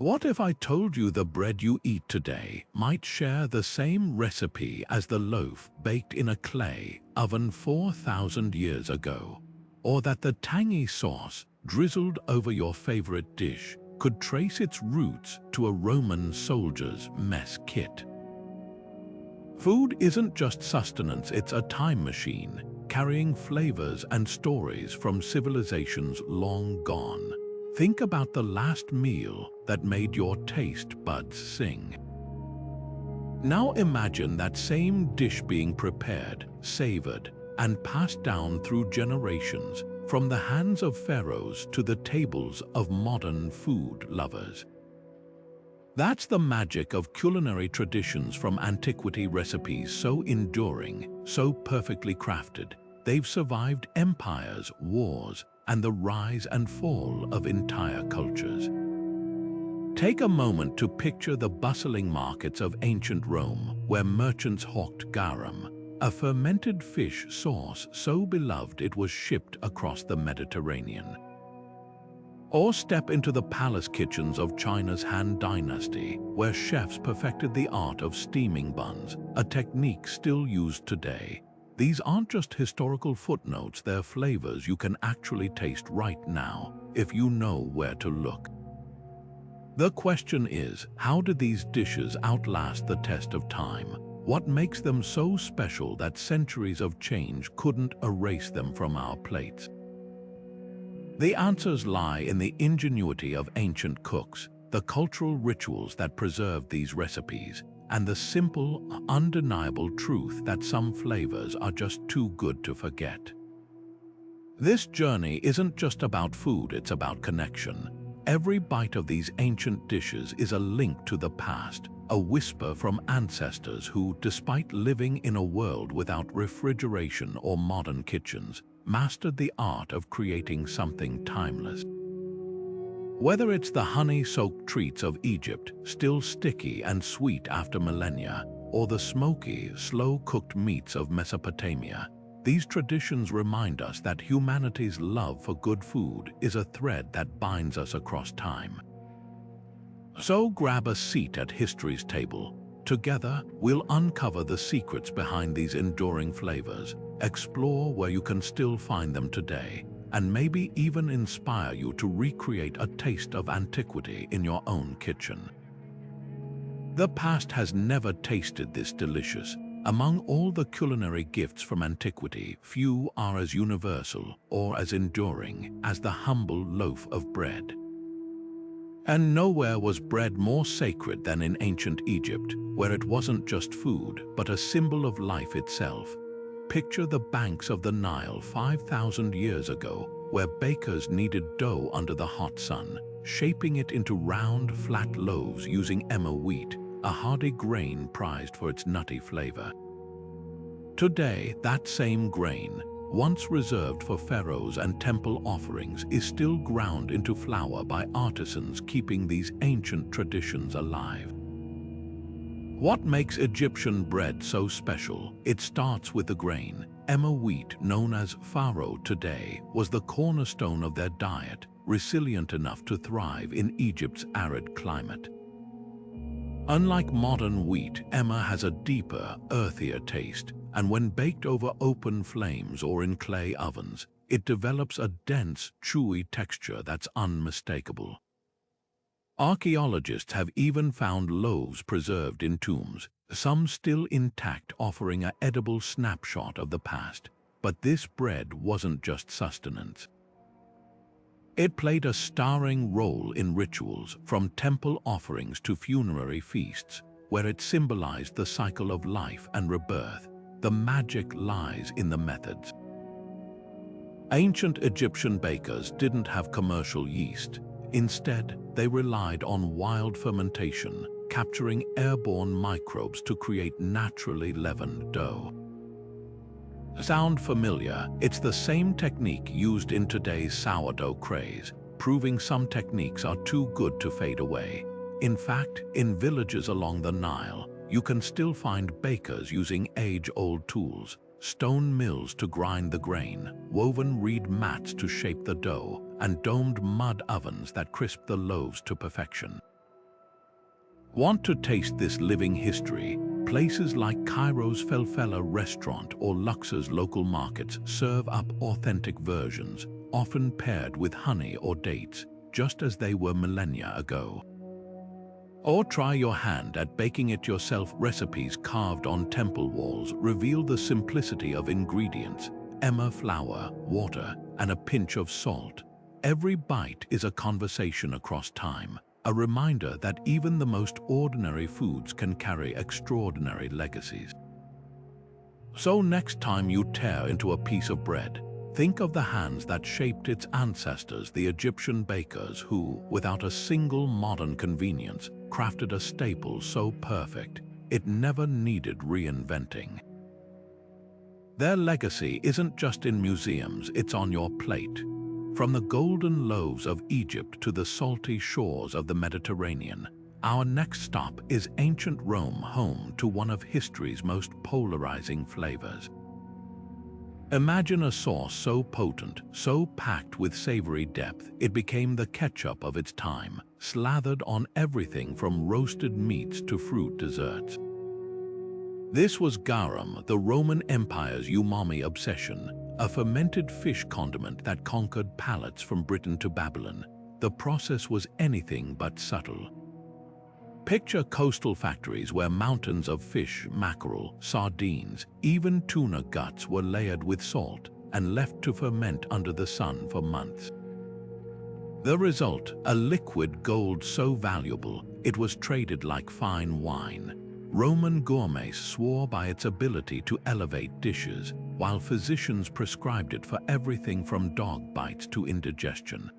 What if I told you the bread you eat today might share the same recipe as the loaf baked in a clay oven 4,000 years ago? Or that the tangy sauce drizzled over your favorite dish could trace its roots to a Roman soldier's mess kit? Food isn't just sustenance, it's a time machine, carrying flavors and stories from civilizations long gone. Think about the last meal that made your taste buds sing. Now imagine that same dish being prepared, savored, and passed down through generations, from the hands of pharaohs to the tables of modern food lovers. That's the magic of culinary traditions, from antiquity, recipes so enduring, so perfectly crafted, they've survived empires, wars, and the rise and fall of entire cultures. Take a moment to picture the bustling markets of ancient Rome, where merchants hawked garum, a fermented fish sauce so beloved it was shipped across the Mediterranean. Or step into the palace kitchens of China's Han Dynasty, where chefs perfected the art of steaming buns, a technique still used today. These aren't just historical footnotes, they're flavors you can actually taste right now, if you know where to look. The question is, how did these dishes outlast the test of time? What makes them so special that centuries of change couldn't erase them from our plates? The answers lie in the ingenuity of ancient cooks, the cultural rituals that preserved these recipes, and the simple, undeniable truth that some flavors are just too good to forget. This journey isn't just about food, it's about connection. Every bite of these ancient dishes is a link to the past, a whisper from ancestors who, despite living in a world without refrigeration or modern kitchens, mastered the art of creating something timeless. Whether it's the honey-soaked treats of Egypt, still sticky and sweet after millennia, or the smoky, slow-cooked meats of Mesopotamia, these traditions remind us that humanity's love for good food is a thread that binds us across time. So grab a seat at history's table. Together, we'll uncover the secrets behind these enduring flavors, explore where you can still find them today, and maybe even inspire you to recreate a taste of antiquity in your own kitchen. The past has never tasted this delicious. Among all the culinary gifts from antiquity, few are as universal or as enduring as the humble loaf of bread. And nowhere was bread more sacred than in ancient Egypt, where it wasn't just food, but a symbol of life itself. Picture the banks of the Nile 5,000 years ago, where bakers kneaded dough under the hot sun, shaping it into round, flat loaves using emmer wheat, a hardy grain prized for its nutty flavor. Today, that same grain, once reserved for pharaohs and temple offerings, is still ground into flour by artisans, keeping these ancient traditions alive. What makes Egyptian bread so special? It starts with the grain. Emmer wheat, known as farro today, was the cornerstone of their diet, resilient enough to thrive in Egypt's arid climate. Unlike modern wheat, emmer has a deeper, earthier taste, and when baked over open flames or in clay ovens, it develops a dense, chewy texture that's unmistakable. Archaeologists have even found loaves preserved in tombs, some still intact, offering an edible snapshot of the past. But this bread wasn't just sustenance. It played a starring role in rituals, from temple offerings to funerary feasts, where it symbolized the cycle of life and rebirth. The magic lies in the methods. Ancient Egyptian bakers didn't have commercial yeast. Instead, they relied on wild fermentation, capturing airborne microbes to create naturally leavened dough. Sound familiar? It's the same technique used in today's sourdough craze, proving some techniques are too good to fade away. In fact, in villages along the Nile, you can still find bakers using age-old tools, stone mills to grind the grain, woven reed mats to shape the dough, and domed mud ovens that crisp the loaves to perfection. Want to taste this living history? Places like Cairo's Felfella restaurant or Luxor's local markets serve up authentic versions, often paired with honey or dates, just as they were millennia ago. Or try your hand at baking it yourself. Recipes carved on temple walls reveal the simplicity of ingredients: emmer flour, water, and a pinch of salt. Every bite is a conversation across time, a reminder that even the most ordinary foods can carry extraordinary legacies. So next time you tear into a piece of bread, think of the hands that shaped its ancestors, the Egyptian bakers who, without a single modern convenience, crafted a staple so perfect it never needed reinventing. Their legacy isn't just in museums, it's on your plate. From the golden loaves of Egypt to the salty shores of the Mediterranean, our next stop is ancient Rome, home to one of history's most polarizing flavors. Imagine a sauce so potent, so packed with savory depth, it became the ketchup of its time, slathered on everything from roasted meats to fruit desserts. This was garum, the Roman Empire's umami obsession, a fermented fish condiment that conquered palates from Britain to Babylon. The process was anything but subtle. Picture coastal factories where mountains of fish, mackerel, sardines, even tuna guts were layered with salt and left to ferment under the sun for months. The result, a liquid gold so valuable it was traded like fine wine. Roman gourmets swore by its ability to elevate dishes, while physicians prescribed it for everything from dog bites to indigestion.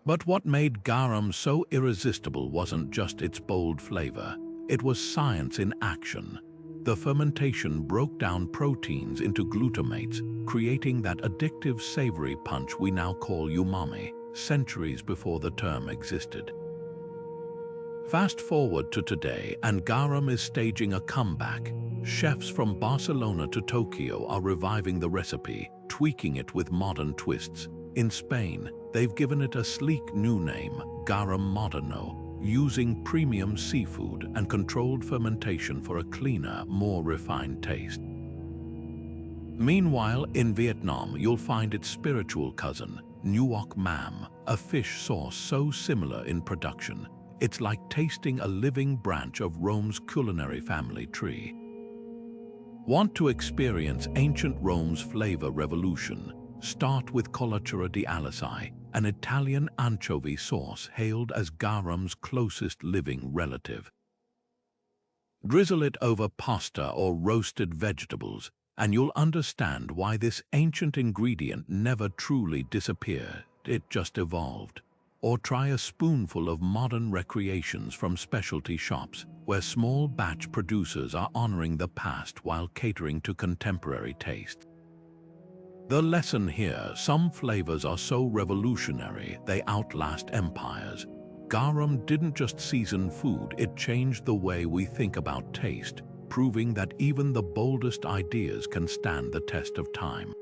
But what made garum so irresistible wasn't just its bold flavor, it was science in action. The fermentation broke down proteins into glutamates, creating that addictive savory punch we now call umami, centuries before the term existed. Fast forward to today, and garum is staging a comeback. Chefs from Barcelona to Tokyo are reviving the recipe, tweaking it with modern twists. In Spain, they've given it a sleek new name, garum moderno, using premium seafood and controlled fermentation for a cleaner, more refined taste. Meanwhile, in Vietnam, you'll find its spiritual cousin, nuoc mam, a fish sauce so similar in production, it's like tasting a living branch of Rome's culinary family tree. Want to experience ancient Rome's flavor revolution? Start with Colatura di Alisai, an Italian anchovy sauce hailed as garum's closest living relative. Drizzle it over pasta or roasted vegetables, and you'll understand why this ancient ingredient never truly disappeared, it just evolved. Or try a spoonful of modern recreations from specialty shops, where small batch producers are honoring the past while catering to contemporary tastes. The lesson here, some flavors are so revolutionary they outlast empires. Garum didn't just season food, it changed the way we think about taste, proving that even the boldest ideas can stand the test of time.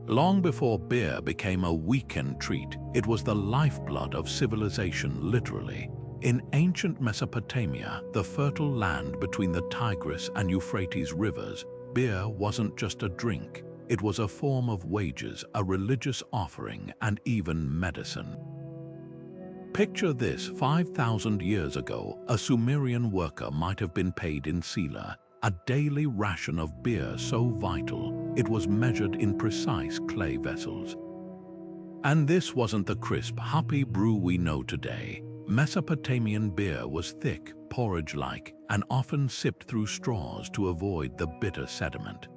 Long before beer became a weekend treat, it was the lifeblood of civilization, literally. In ancient Mesopotamia, the fertile land between the Tigris and Euphrates rivers, beer wasn't just a drink. It was a form of wages, a religious offering, and even medicine. Picture this: 5,000 years ago, a Sumerian worker might have been paid in sila, a daily ration of beer so vital it was measured in precise clay vessels. And this wasn't the crisp, hoppy brew we know today. Mesopotamian beer was thick, porridge-like, and often sipped through straws to avoid the bitter sediment.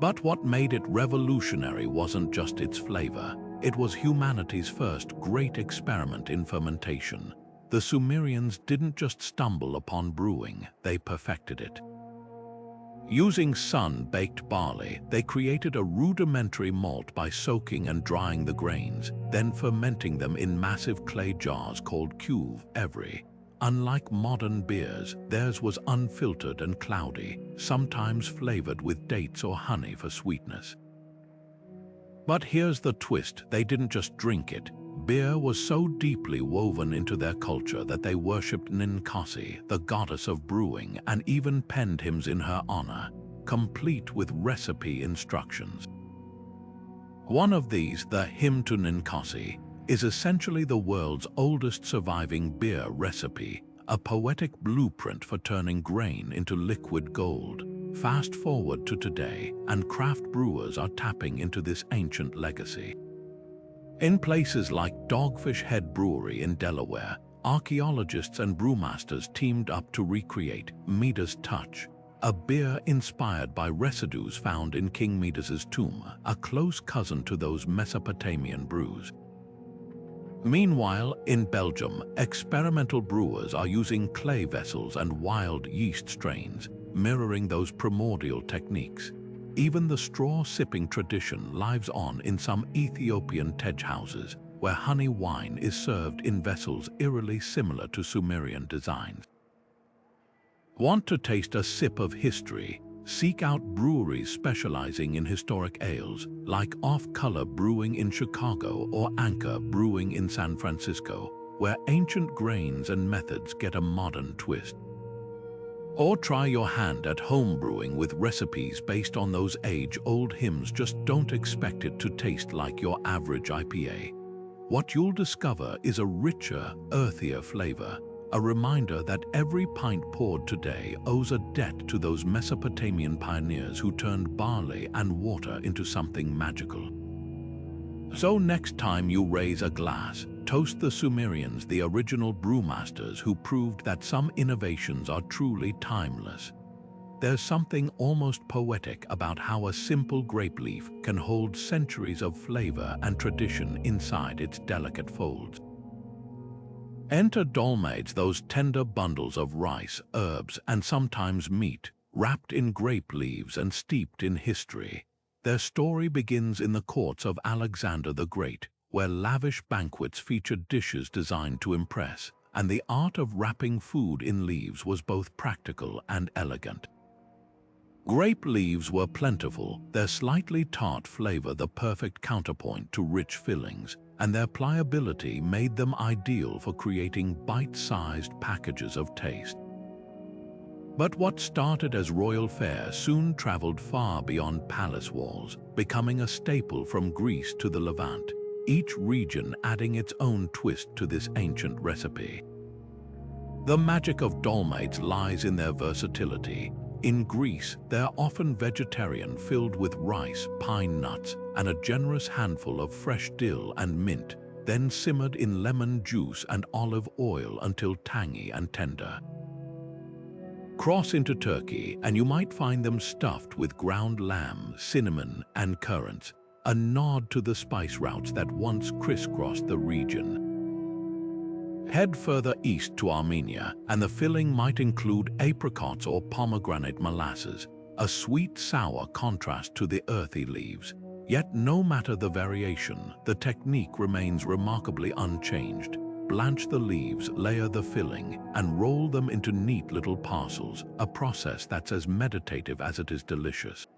But what made it revolutionary wasn't just its flavor. It was humanity's first great experiment in fermentation. The Sumerians didn't just stumble upon brewing, they perfected it. Using sun-baked barley, they created a rudimentary malt by soaking and drying the grains, then fermenting them in massive clay jars called cuve. Unlike modern beers, theirs was unfiltered and cloudy, sometimes flavored with dates or honey for sweetness. But here's the twist: they didn't just drink it. beer was so deeply woven into their culture that they worshipped Ninkasi, the goddess of brewing, and even penned hymns in her honor, complete with recipe instructions. One of these, the Hymn to Ninkasi, is essentially the world's oldest surviving beer recipe, a poetic blueprint for turning grain into liquid gold. Fast forward to today, and craft brewers are tapping into this ancient legacy. In places like Dogfish Head Brewery in Delaware, archaeologists and brewmasters teamed up to recreate Midas Touch, a beer inspired by residues found in King Midas's tomb, a close cousin to those Mesopotamian brews. Meanwhile, in Belgium, experimental brewers are using clay vessels and wild yeast strains, mirroring those primordial techniques. Even the straw-sipping tradition lives on in some Ethiopian tej houses, where honey wine is served in vessels eerily similar to Sumerian designs. Want to taste a sip of history? Seek out breweries specializing in historic ales, like Off Color Brewing in Chicago or Anchor Brewing in San Francisco, where ancient grains and methods get a modern twist. Or try your hand at home brewing with recipes based on those age-old hymns. Just don't expect it to taste like your average IPA. What you'll discover is a richer, earthier flavor, a reminder that every pint poured today owes a debt to those Mesopotamian pioneers who turned barley and water into something magical. So next time you raise a glass, toast the Sumerians, the original brewmasters who proved that some innovations are truly timeless. There's something almost poetic about how a simple grape leaf can hold centuries of flavor and tradition inside its delicate folds. Enter dolmades, those tender bundles of rice, herbs, and sometimes meat, wrapped in grape leaves and steeped in history. Their story begins in the courts of Alexander the Great, where lavish banquets featured dishes designed to impress, and the art of wrapping food in leaves was both practical and elegant. Grape leaves were plentiful, their slightly tart flavor the perfect counterpoint to rich fillings, and their pliability made them ideal for creating bite-sized packages of taste. But what started as royal fare soon traveled far beyond palace walls, becoming a staple from Greece to the Levant, each region adding its own twist to this ancient recipe. The magic of dolmades lies in their versatility. In Greece, they're often vegetarian, filled with rice, pine nuts, and a generous handful of fresh dill and mint, then simmered in lemon juice and olive oil until tangy and tender. Cross into Turkey, and you might find them stuffed with ground lamb, cinnamon, and currants, a nod to the spice routes that once crisscrossed the region. Head further east to Armenia, and the filling might include apricots or pomegranate molasses, a sweet-sour contrast to the earthy leaves. Yet no matter the variation, the technique remains remarkably unchanged. Blanch the leaves, layer the filling, and roll them into neat little parcels, a process that's as meditative as it is delicious.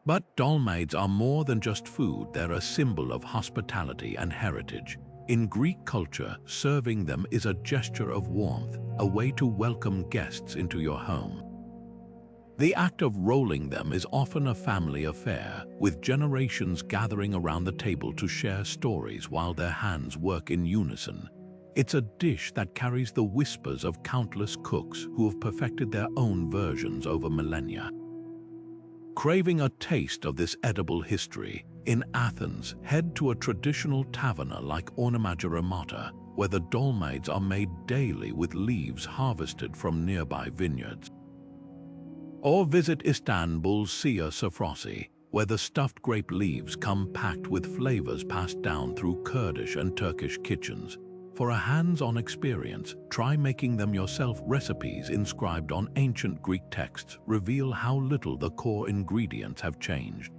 But dolmades are more than just food, they're a symbol of hospitality and heritage. In Greek culture, serving them is a gesture of warmth, a way to welcome guests into your home. The act of rolling them is often a family affair, with generations gathering around the table to share stories while their hands work in unison. It's a dish that carries the whispers of countless cooks who have perfected their own versions over millennia. Craving a taste of this edible history, in Athens, head to a traditional taverna like Ornamageramata, where the dolmades are made daily with leaves harvested from nearby vineyards. Or visit Istanbul's Sia Sofrası, where the stuffed grape leaves come packed with flavors passed down through Kurdish and Turkish kitchens. For a hands-on experience, try making them yourself. Recipes inscribed on ancient Greek texts reveal how little the core ingredients have changed.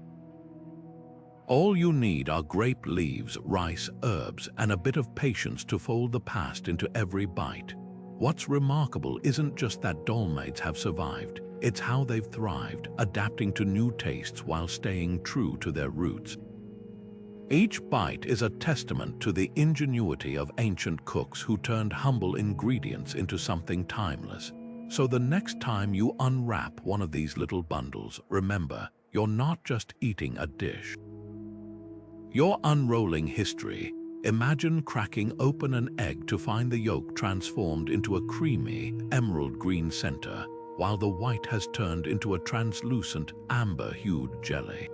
All you need are grape leaves, rice, herbs, and a bit of patience to fold the past into every bite. What's remarkable isn't just that dolmades have survived, it's how they've thrived, adapting to new tastes while staying true to their roots. Each bite is a testament to the ingenuity of ancient cooks who turned humble ingredients into something timeless. So the next time you unwrap one of these little bundles, remember, you're not just eating a dish. You're unrolling history. Imagine cracking open an egg to find the yolk transformed into a creamy, emerald green center, while the white has turned into a translucent, amber-hued jelly.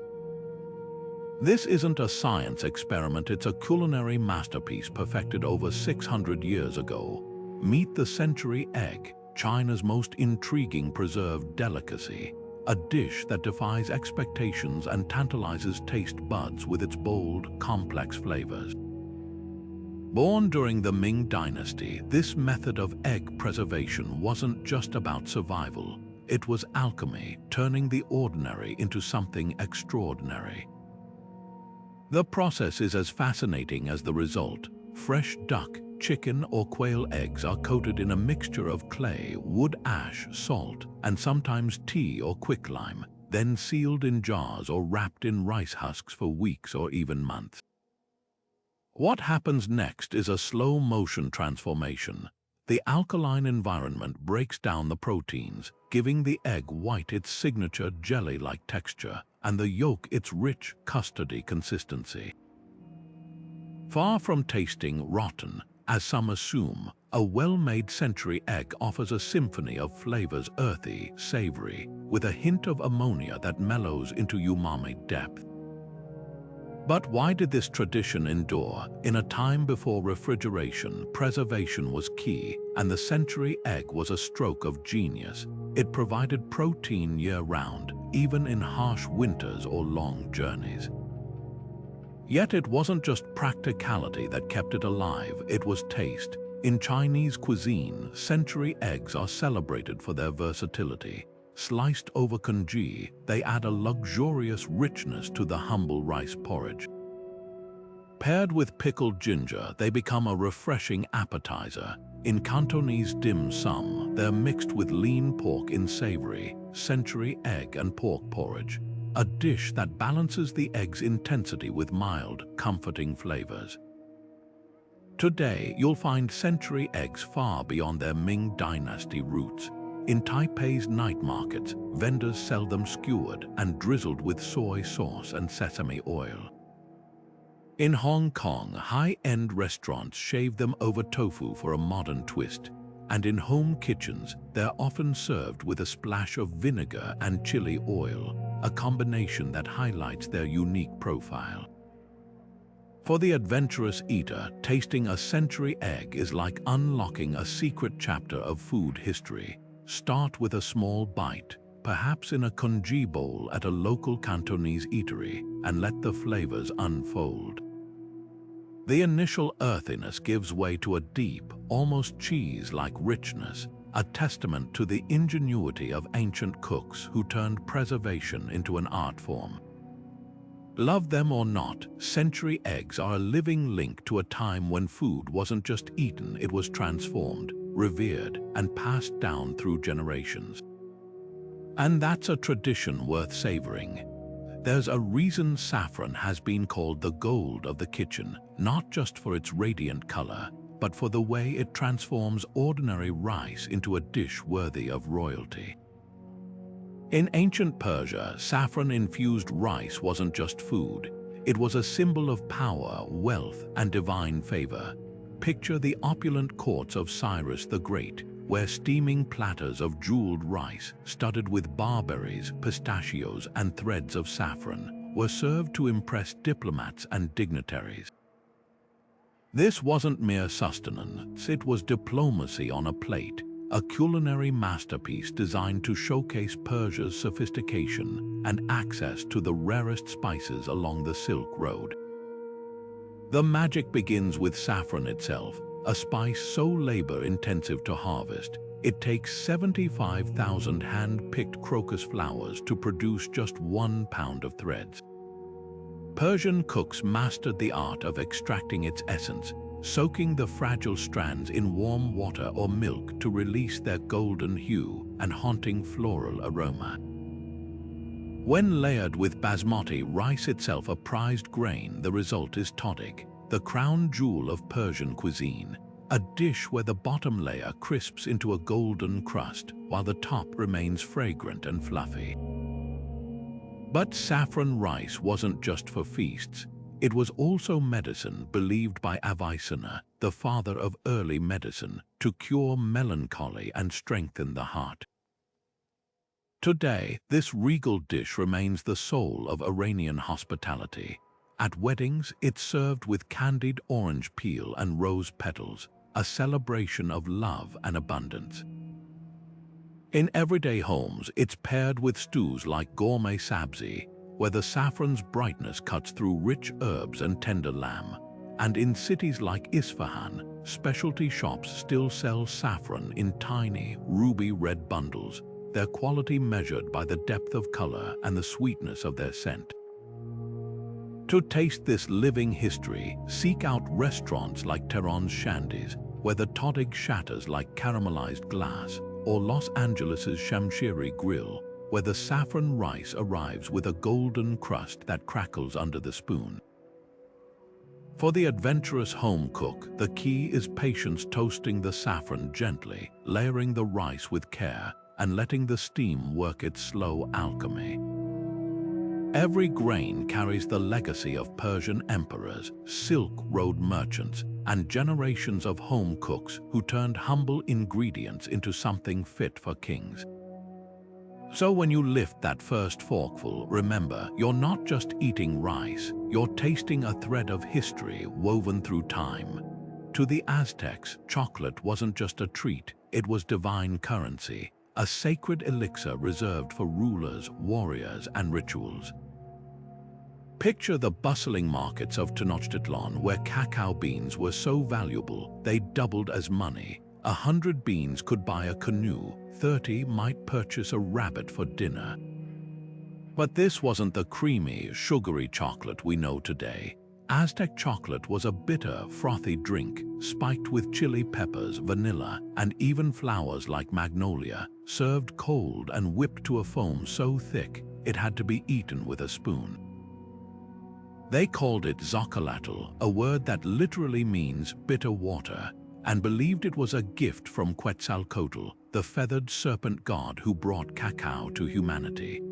This isn't a science experiment, it's a culinary masterpiece perfected over 600 years ago. Meet the century egg, China's most intriguing preserved delicacy, a dish that defies expectations and tantalizes taste buds with its bold, complex flavors. Born during the Ming Dynasty, this method of egg preservation wasn't just about survival. It was alchemy, turning the ordinary into something extraordinary. The process is as fascinating as the result. Fresh duck, chicken, or quail eggs are coated in a mixture of clay, wood ash, salt, and sometimes tea or quicklime, then sealed in jars or wrapped in rice husks for weeks or even months. What happens next is a slow-motion transformation. The alkaline environment breaks down the proteins, giving the egg white its signature jelly-like texture and the yolk its rich, custardy consistency. Far from tasting rotten, as some assume, a well-made century egg offers a symphony of flavors: earthy, savory, with a hint of ammonia that mellows into umami depth. But why did this tradition endure? In a time before refrigeration, preservation was key, and the century egg was a stroke of genius. It provided protein year-round, even in harsh winters or long journeys. Yet it wasn't just practicality that kept it alive, it was taste. In Chinese cuisine, century eggs are celebrated for their versatility. Sliced over congee, they add a luxurious richness to the humble rice porridge. Paired with pickled ginger, they become a refreshing appetizer. In Cantonese dim sum, they're mixed with lean pork in savory, century egg and pork porridge, a dish that balances the egg's intensity with mild, comforting flavors. Today, you'll find century eggs far beyond their Ming Dynasty roots. In Taipei's night markets, vendors sell them skewered and drizzled with soy sauce and sesame oil. In Hong Kong, high-end restaurants shave them over tofu for a modern twist, and in home kitchens, they're often served with a splash of vinegar and chili oil, a combination that highlights their unique profile. For the adventurous eater, tasting a century egg is like unlocking a secret chapter of food history. Start with a small bite, perhaps in a congee bowl at a local Cantonese eatery, and let the flavors unfold. The initial earthiness gives way to a deep, almost cheese-like richness, a testament to the ingenuity of ancient cooks who turned preservation into an art form. Love them or not, century eggs are a living link to a time when food wasn't just eaten, it was transformed, revered, and passed down through generations. And that's a tradition worth savoring. There's a reason saffron has been called the gold of the kitchen, not just for its radiant color, but for the way it transforms ordinary rice into a dish worthy of royalty. In ancient Persia, saffron-infused rice wasn't just food. It was a symbol of power, wealth, and divine favor. Picture the opulent courts of Cyrus the Great, where steaming platters of jeweled rice, studded with barberries, pistachios, and threads of saffron, were served to impress diplomats and dignitaries. This wasn't mere sustenance, it was diplomacy on a plate, a culinary masterpiece designed to showcase Persia's sophistication and access to the rarest spices along the Silk Road. The magic begins with saffron itself, a spice so labor-intensive to harvest. It takes 75,000 hand-picked crocus flowers to produce just 1 pound of threads. Persian cooks mastered the art of extracting its essence, soaking the fragile strands in warm water or milk to release their golden hue and haunting floral aroma. When layered with basmati rice, itself a prized grain, the result is toddig, the crown jewel of Persian cuisine, a dish where the bottom layer crisps into a golden crust while the top remains fragrant and fluffy. But saffron rice wasn't just for feasts. It was also medicine, believed by Avicenna, the father of early medicine, to cure melancholy and strengthen the heart. Today, this regal dish remains the soul of Iranian hospitality. At weddings, it's served with candied orange peel and rose petals, a celebration of love and abundance. In everyday homes, it's paired with stews like gourmet sabzi, where the saffron's brightness cuts through rich herbs and tender lamb. And in cities like Isfahan, specialty shops still sell saffron in tiny, ruby-red bundles, their quality measured by the depth of color and the sweetness of their scent. To taste this living history, seek out restaurants like Tehran's Shandi's, where the toddig shatters like caramelized glass, or Los Angeles' Shamshiri Grill, where the saffron rice arrives with a golden crust that crackles under the spoon. For the adventurous home cook, the key is patience, toasting the saffron gently, layering the rice with care, and letting the steam work its slow alchemy. Every grain carries the legacy of Persian emperors, Silk Road merchants, and generations of home cooks who turned humble ingredients into something fit for kings. So when you lift that first forkful, remember, you're not just eating rice, you're tasting a thread of history woven through time. To the Aztecs, chocolate wasn't just a treat, it was divine currency, a sacred elixir reserved for rulers, warriors, and rituals. Picture the bustling markets of Tenochtitlan, where cacao beans were so valuable they doubled as money. 100 beans could buy a canoe, 30 might purchase a rabbit for dinner. But this wasn't the creamy, sugary chocolate we know today. Aztec chocolate was a bitter, frothy drink, spiked with chili peppers, vanilla, and even flowers like magnolia, served cold and whipped to a foam so thick it had to be eaten with a spoon. They called it xocolatl, a word that literally means bitter water, and believed it was a gift from Quetzalcoatl, the feathered serpent god who brought cacao to humanity.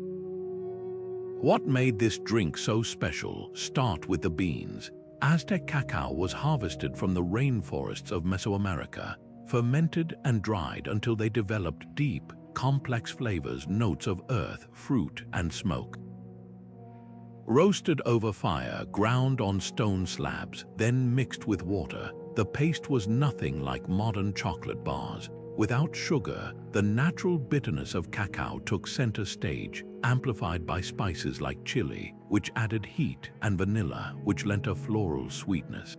What made this drink so special? Start with the beans. Aztec cacao was harvested from the rainforests of Mesoamerica, fermented and dried until they developed deep, complex flavors, notes of earth, fruit, and smoke. Roasted over fire, ground on stone slabs, then mixed with water, the paste was nothing like modern chocolate bars. Without sugar, the natural bitterness of cacao took center stage, amplified by spices like chili, which added heat, and vanilla, which lent a floral sweetness.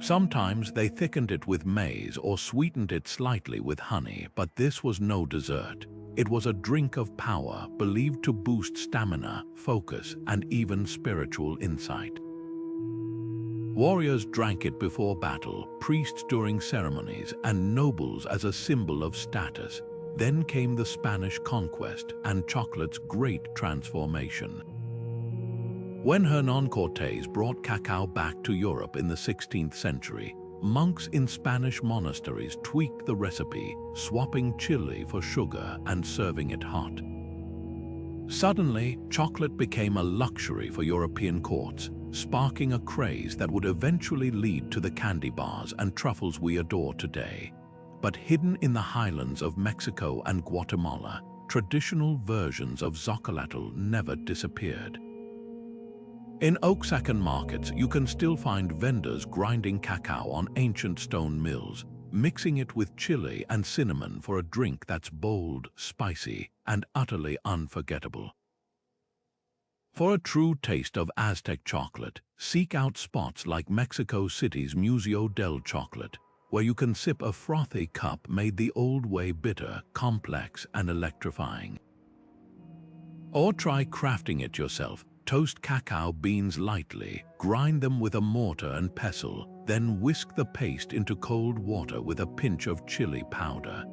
Sometimes they thickened it with maize or sweetened it slightly with honey, but this was no dessert. It was a drink of power, believed to boost stamina, focus, and even spiritual insight. Warriors drank it before battle, priests during ceremonies, and nobles as a symbol of status. Then came the Spanish conquest and chocolate's great transformation. When Hernán Cortés brought cacao back to Europe in the 16th century, monks in Spanish monasteries tweaked the recipe, swapping chili for sugar and serving it hot. Suddenly, chocolate became a luxury for European courts, sparking a craze that would eventually lead to the candy bars and truffles we adore today. But hidden in the highlands of Mexico and Guatemala, traditional versions of xocolatl never disappeared. In Oaxacan markets, you can still find vendors grinding cacao on ancient stone mills, mixing it with chili and cinnamon for a drink that's bold, spicy, and utterly unforgettable. For a true taste of Aztec chocolate, seek out spots like Mexico City's Museo del Chocolate, where you can sip a frothy cup made the old way, bitter, complex, and electrifying. Or try crafting it yourself. Toast cacao beans lightly, grind them with a mortar and pestle, then whisk the paste into cold water with a pinch of chili powder.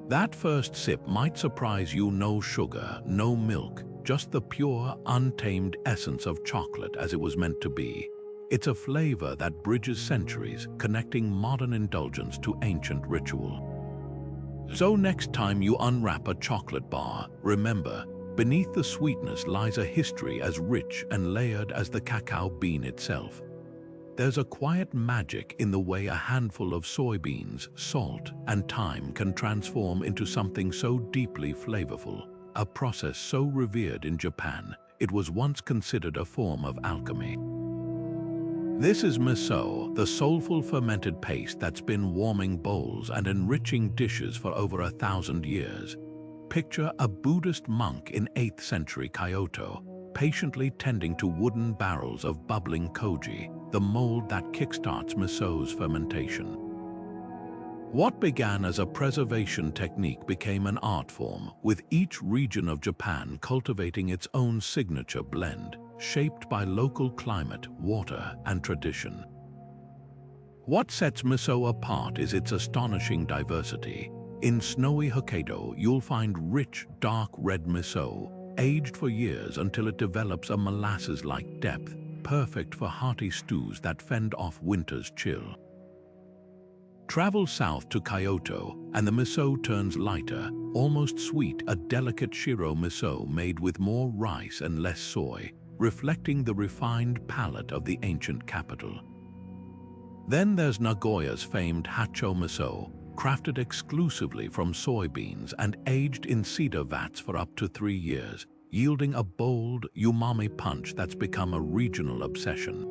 That first sip might surprise you: no sugar, no milk, just the pure, untamed essence of chocolate as it was meant to be. It's a flavor that bridges centuries, connecting modern indulgence to ancient ritual. So next time you unwrap a chocolate bar, remember, beneath the sweetness lies a history as rich and layered as the cacao bean itself. There's a quiet magic in the way a handful of soybeans, salt, and thyme can transform into something so deeply flavorful, a process so revered in Japan, it was once considered a form of alchemy. This is miso, the soulful fermented paste that's been warming bowls and enriching dishes for over 1,000 years. Picture a Buddhist monk in 8th century Kyoto, patiently tending to wooden barrels of bubbling koji, the mold that kickstarts miso's fermentation. What began as a preservation technique became an art form, with each region of Japan cultivating its own signature blend, shaped by local climate, water, and tradition. What sets miso apart is its astonishing diversity. In snowy Hokkaido, you'll find rich, dark red miso, aged for years until it develops a molasses-like depth, perfect for hearty stews that fend off winter's chill. Travel south to Kyoto, and the miso turns lighter, almost sweet, a delicate shiro miso made with more rice and less soy, reflecting the refined palate of the ancient capital. Then there's Nagoya's famed hacho miso, crafted exclusively from soybeans and aged in cedar vats for up to 3 years, yielding a bold, umami punch that's become a regional obsession.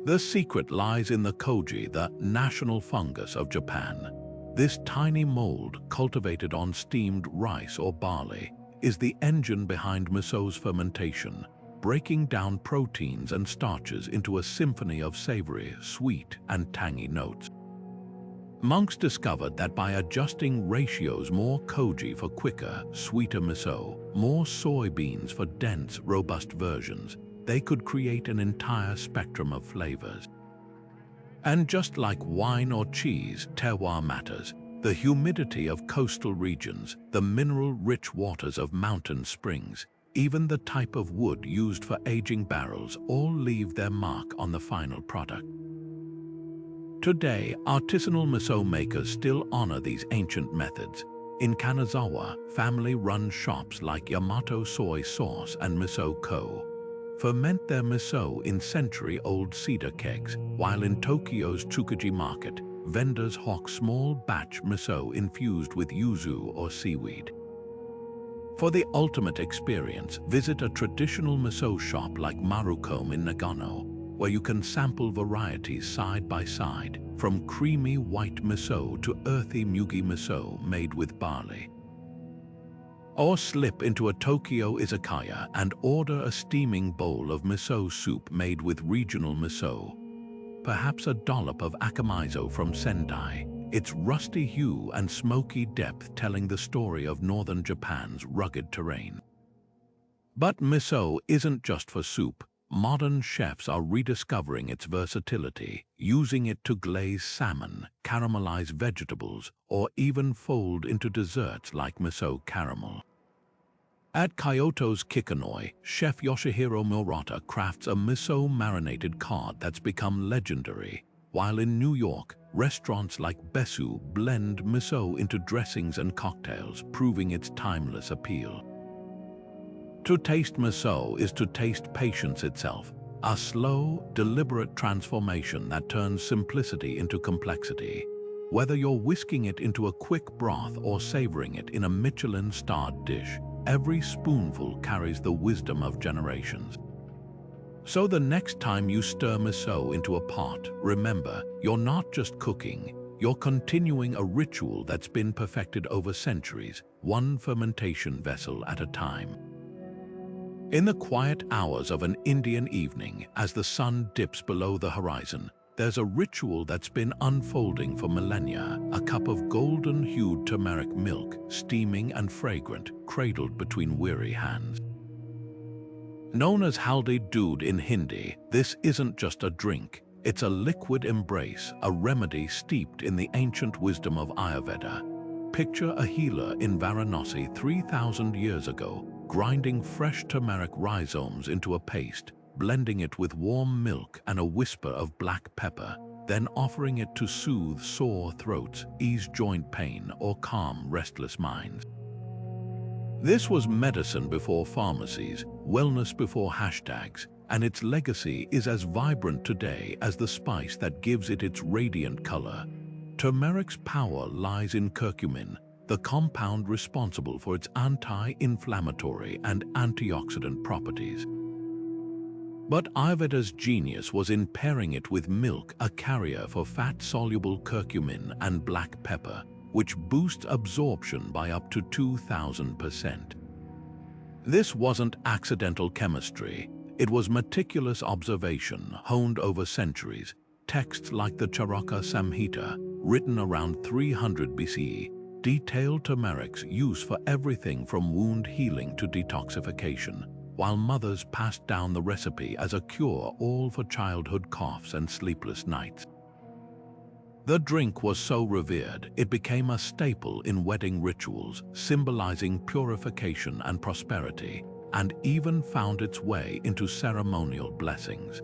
The secret lies in the koji, the national fungus of Japan. This tiny mold, cultivated on steamed rice or barley, is the engine behind miso's fermentation, breaking down proteins and starches into a symphony of savory, sweet, and tangy notes. Monks discovered that by adjusting ratios: more koji for quicker, sweeter miso, more soybeans for dense, robust versions, they could create an entire spectrum of flavors. And just like wine or cheese, terroir matters. The humidity of coastal regions, the mineral-rich waters of mountain springs, even the type of wood used for aging barrels all leave their mark on the final product. Today, artisanal miso makers still honor these ancient methods. In Kanazawa, family-run shops like Yamato Soy Sauce and Miso Co. ferment their miso in century-old cedar kegs, while in Tokyo's Tsukuji market, vendors hawk small-batch miso infused with yuzu or seaweed. For the ultimate experience, visit a traditional miso shop like Marukome in Nagano, where you can sample varieties side by side, from creamy white miso to earthy mugi miso made with barley. Or slip into a Tokyo izakaya and order a steaming bowl of miso soup made with regional miso. Perhaps a dollop of akamiso from Sendai, its rusty hue and smoky depth telling the story of northern Japan's rugged terrain. But miso isn't just for soup. Modern chefs are rediscovering its versatility, using it to glaze salmon, caramelize vegetables, or even fold into desserts like miso caramel. At Kyoto's Kikanoi, Chef Yoshihiro Murata crafts a miso-marinated cod that's become legendary, while in New York, restaurants like Besu blend miso into dressings and cocktails, proving its timeless appeal. To taste miso is to taste patience itself, a slow, deliberate transformation that turns simplicity into complexity. Whether you're whisking it into a quick broth or savoring it in a Michelin-starred dish, every spoonful carries the wisdom of generations. So the next time you stir miso into a pot, remember, you're not just cooking, you're continuing a ritual that's been perfected over centuries, one fermentation vessel at a time. In the quiet hours of an Indian evening, as the sun dips below the horizon, there's a ritual that's been unfolding for millennia, a cup of golden-hued turmeric milk, steaming and fragrant, cradled between weary hands. Known as haldi doodh in Hindi, this isn't just a drink, it's a liquid embrace, a remedy steeped in the ancient wisdom of Ayurveda. Picture a healer in Varanasi 3,000 years ago, grinding fresh turmeric rhizomes into a paste, blending it with warm milk and a whisper of black pepper, then offering it to soothe sore throats, ease joint pain, or calm restless minds. This was medicine before pharmacies, wellness before hashtags, and its legacy is as vibrant today as the spice that gives it its radiant color. Turmeric's power lies in curcumin, the compound responsible for its anti-inflammatory and antioxidant properties. But Ayurveda's genius was in pairing it with milk, a carrier for fat-soluble curcumin, and black pepper, which boosts absorption by up to 2,000%. This wasn't accidental chemistry. It was meticulous observation honed over centuries. Texts like the Charaka Samhita, written around 300 BCE, detailed turmeric's use for everything from wound healing to detoxification, while mothers passed down the recipe as a cure all for childhood coughs and sleepless nights. The drink was so revered, it became a staple in wedding rituals, symbolizing purification and prosperity, and even found its way into ceremonial blessings.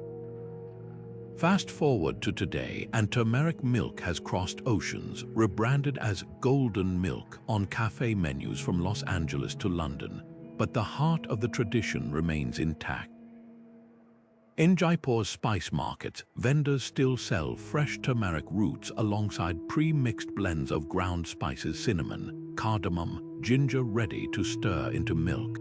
Fast forward to today, and turmeric milk has crossed oceans, rebranded as golden milk on cafe menus from Los Angeles to London, but the heart of the tradition remains intact. In Jaipur's spice markets, vendors still sell fresh turmeric roots alongside pre-mixed blends of ground spices, cinnamon, cardamom, ginger, ready to stir into milk.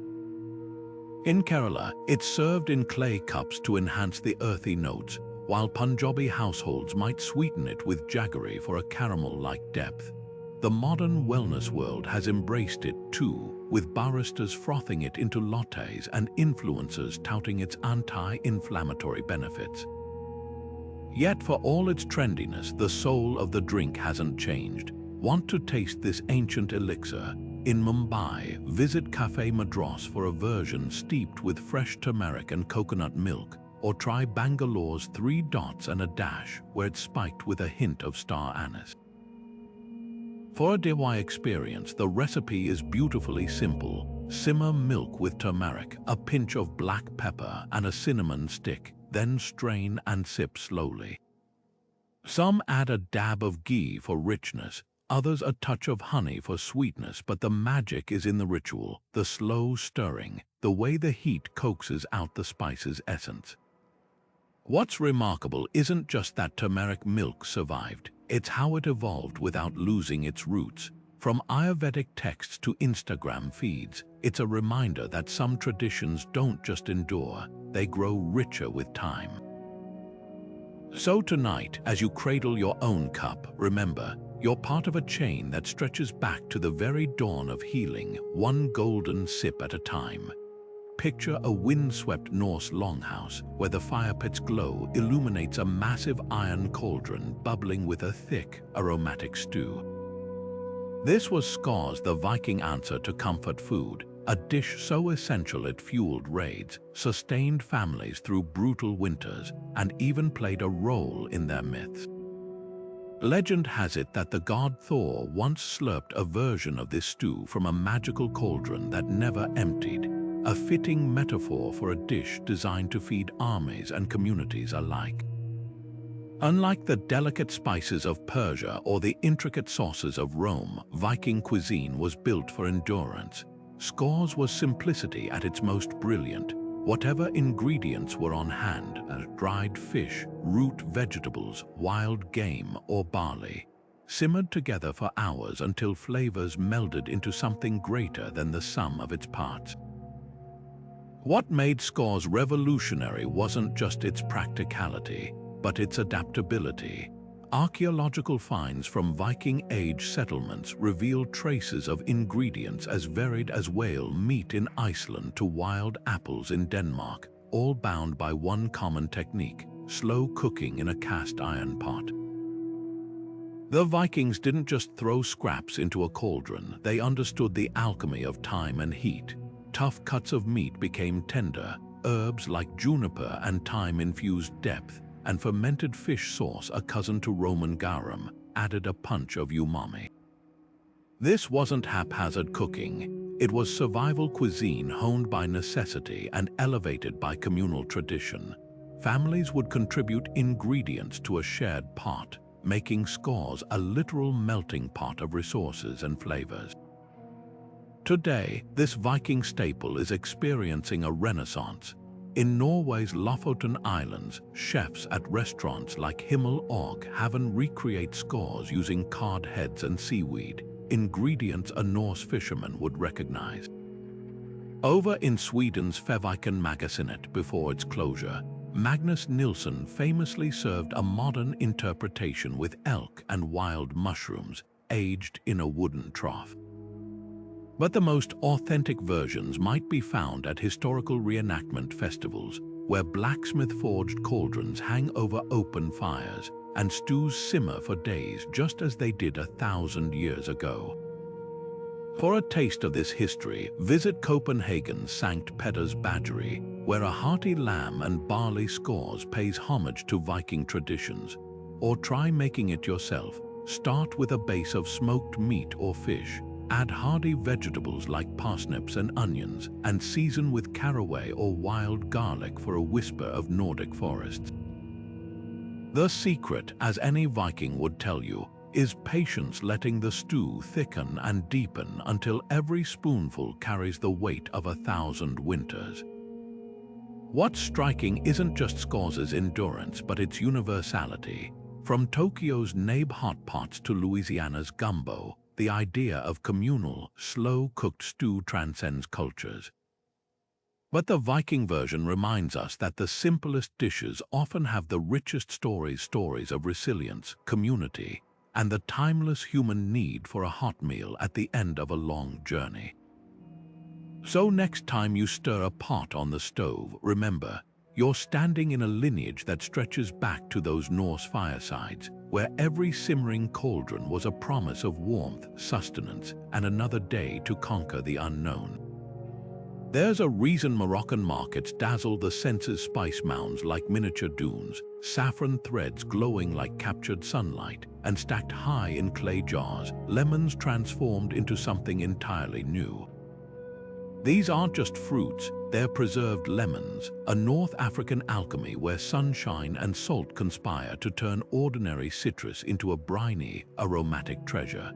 In Kerala, it's served in clay cups to enhance the earthy notes, while Punjabi households might sweeten it with jaggery for a caramel-like depth. The modern wellness world has embraced it too, with baristas frothing it into lattes and influencers touting its anti-inflammatory benefits. Yet for all its trendiness, the soul of the drink hasn't changed. Want to taste this ancient elixir? In Mumbai, visit Café Madras for a version steeped with fresh turmeric and coconut milk, or try Bangalore's 3 dots and a dash, where it's spiked with a hint of star anise. For a DIY experience, the recipe is beautifully simple. Simmer milk with turmeric, a pinch of black pepper, and a cinnamon stick, then strain and sip slowly. Some add a dab of ghee for richness, others a touch of honey for sweetness, but the magic is in the ritual, the slow stirring, the way the heat coaxes out the spice's essence. What's remarkable isn't just that turmeric milk survived, it's how it evolved without losing its roots. From Ayurvedic texts to Instagram feeds, it's a reminder that some traditions don't just endure, they grow richer with time. So tonight, as you cradle your own cup, remember, you're part of a chain that stretches back to the very dawn of healing, one golden sip at a time. Picture a windswept Norse longhouse where the fire pit's glow illuminates a massive iron cauldron bubbling with a thick, aromatic stew. This was skause, the Viking answer to comfort food, a dish so essential it fueled raids, sustained families through brutal winters, and even played a role in their myths. Legend has it that the god Thor once slurped a version of this stew from a magical cauldron that never emptied, a fitting metaphor for a dish designed to feed armies and communities alike. Unlike the delicate spices of Persia or the intricate sauces of Rome, Viking cuisine was built for endurance. Skause was simplicity at its most brilliant. Whatever ingredients were on hand, dried fish, root vegetables, wild game, or barley, simmered together for hours until flavors melded into something greater than the sum of its parts. What made skause revolutionary wasn't just its practicality, but its adaptability. Archaeological finds from Viking-age settlements reveal traces of ingredients as varied as whale meat in Iceland to wild apples in Denmark, all bound by one common technique: slow cooking in a cast iron pot. The Vikings didn't just throw scraps into a cauldron, they understood the alchemy of time and heat. Tough cuts of meat became tender, herbs like juniper and thyme infused depth, and fermented fish sauce, a cousin to Roman garum, added a punch of umami. This wasn't haphazard cooking. It was survival cuisine honed by necessity and elevated by communal tradition. Families would contribute ingredients to a shared pot, making skause a literal melting pot of resources and flavors. Today, this Viking staple is experiencing a renaissance. In Norway's Lofoten Islands, chefs at restaurants like Himmel og Haven recreate skause using cod heads and seaweed, ingredients a Norse fisherman would recognize. Over in Sweden's Faviken Magasinet before its closure, Magnus Nilsson famously served a modern interpretation with elk and wild mushrooms, aged in a wooden trough. But the most authentic versions might be found at historical reenactment festivals, where blacksmith-forged cauldrons hang over open fires and stews simmer for days just as they did 1,000 years ago. For a taste of this history, visit Copenhagen's Sankt Peders Badgery, where a hearty lamb and barley skause pays homage to Viking traditions. Or try making it yourself. Start with a base of smoked meat or fish. Add hardy vegetables like parsnips and onions, and season with caraway or wild garlic for a whisper of Nordic forests. The secret, as any Viking would tell you, is patience, letting the stew thicken and deepen until every spoonful carries the weight of 1,000 winters. What's striking isn't just skause's endurance, but its universality. From Tokyo's Nabe hot pots to Louisiana's gumbo, the idea of communal, slow-cooked stew transcends cultures. But the Viking version reminds us that the simplest dishes often have the richest stories of resilience, community, and the timeless human need for a hot meal at the end of a long journey. So next time you stir a pot on the stove, remember, you're standing in a lineage that stretches back to those Norse firesides, where every simmering cauldron was a promise of warmth, sustenance, and another day to conquer the unknown. There's a reason Moroccan markets dazzle the senses: spice mounds like miniature dunes, saffron threads glowing like captured sunlight, and stacked high in clay jars, lemons transformed into something entirely new. These aren't just fruits, they're preserved lemons, a North African alchemy where sunshine and salt conspire to turn ordinary citrus into a briny, aromatic treasure.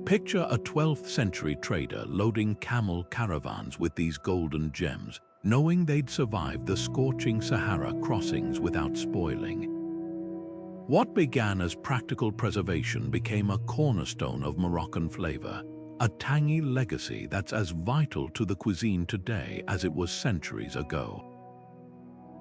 Picture a 12th century trader loading camel caravans with these golden gems, knowing they'd survive the scorching Sahara crossings without spoiling. What began as practical preservation became a cornerstone of Moroccan flavor, a tangy legacy that's as vital to the cuisine today as it was centuries ago.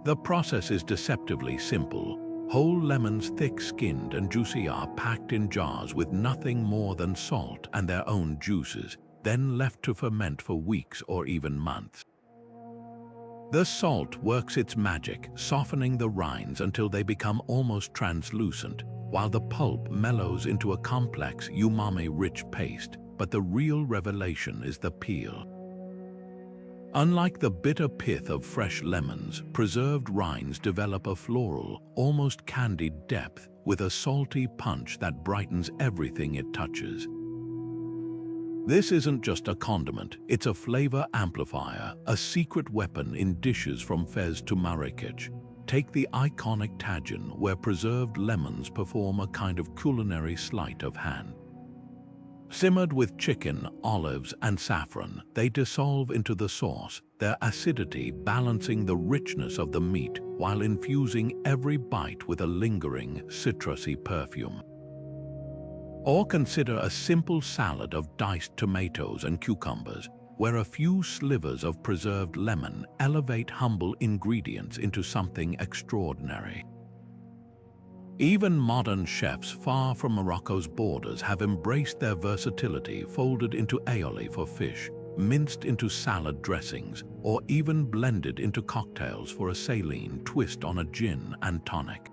The process is deceptively simple. Whole lemons, thick-skinned and juicy, are packed in jars with nothing more than salt and their own juices, then left to ferment for weeks or even months. The salt works its magic, softening the rinds until they become almost translucent, while the pulp mellows into a complex, umami-rich paste. But the real revelation is the peel. Unlike the bitter pith of fresh lemons, preserved rinds develop a floral, almost candied depth with a salty punch that brightens everything it touches. This isn't just a condiment, it's a flavor amplifier, a secret weapon in dishes from Fez to Marrakech. Take the iconic tagine, where preserved lemons perform a kind of culinary sleight of hand. Simmered with chicken, olives, and saffron, they dissolve into the sauce, their acidity balancing the richness of the meat while infusing every bite with a lingering, citrusy perfume. Or consider a simple salad of diced tomatoes and cucumbers, where a few slivers of preserved lemon elevate humble ingredients into something extraordinary. Even modern chefs far from Morocco's borders have embraced their versatility, folded into aioli for fish, minced into salad dressings, or even blended into cocktails for a saline twist on a gin and tonic.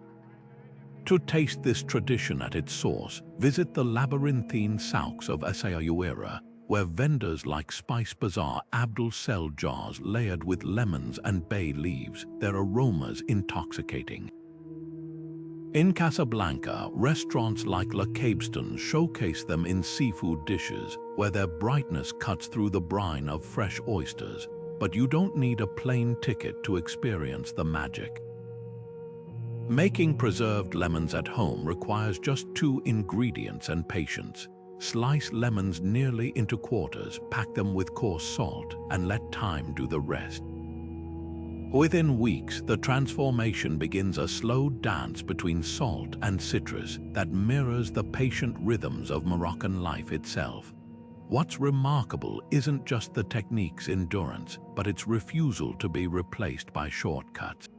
To taste this tradition at its source, visit the labyrinthine souks of Essaouira, where vendors like Spice Bazaar Abdul sell jars layered with lemons and bay leaves, their aromas intoxicating. In Casablanca, restaurants like Le Cabeston showcase them in seafood dishes, where their brightness cuts through the brine of fresh oysters. But you don't need a plane ticket to experience the magic. Making preserved lemons at home requires just 2 ingredients and patience. Slice lemons nearly into quarters, pack them with coarse salt, and let time do the rest. Within weeks, the transformation begins, a slow dance between salt and citrus that mirrors the patient rhythms of Moroccan life itself. What's remarkable isn't just the technique's endurance, but its refusal to be replaced by shortcuts.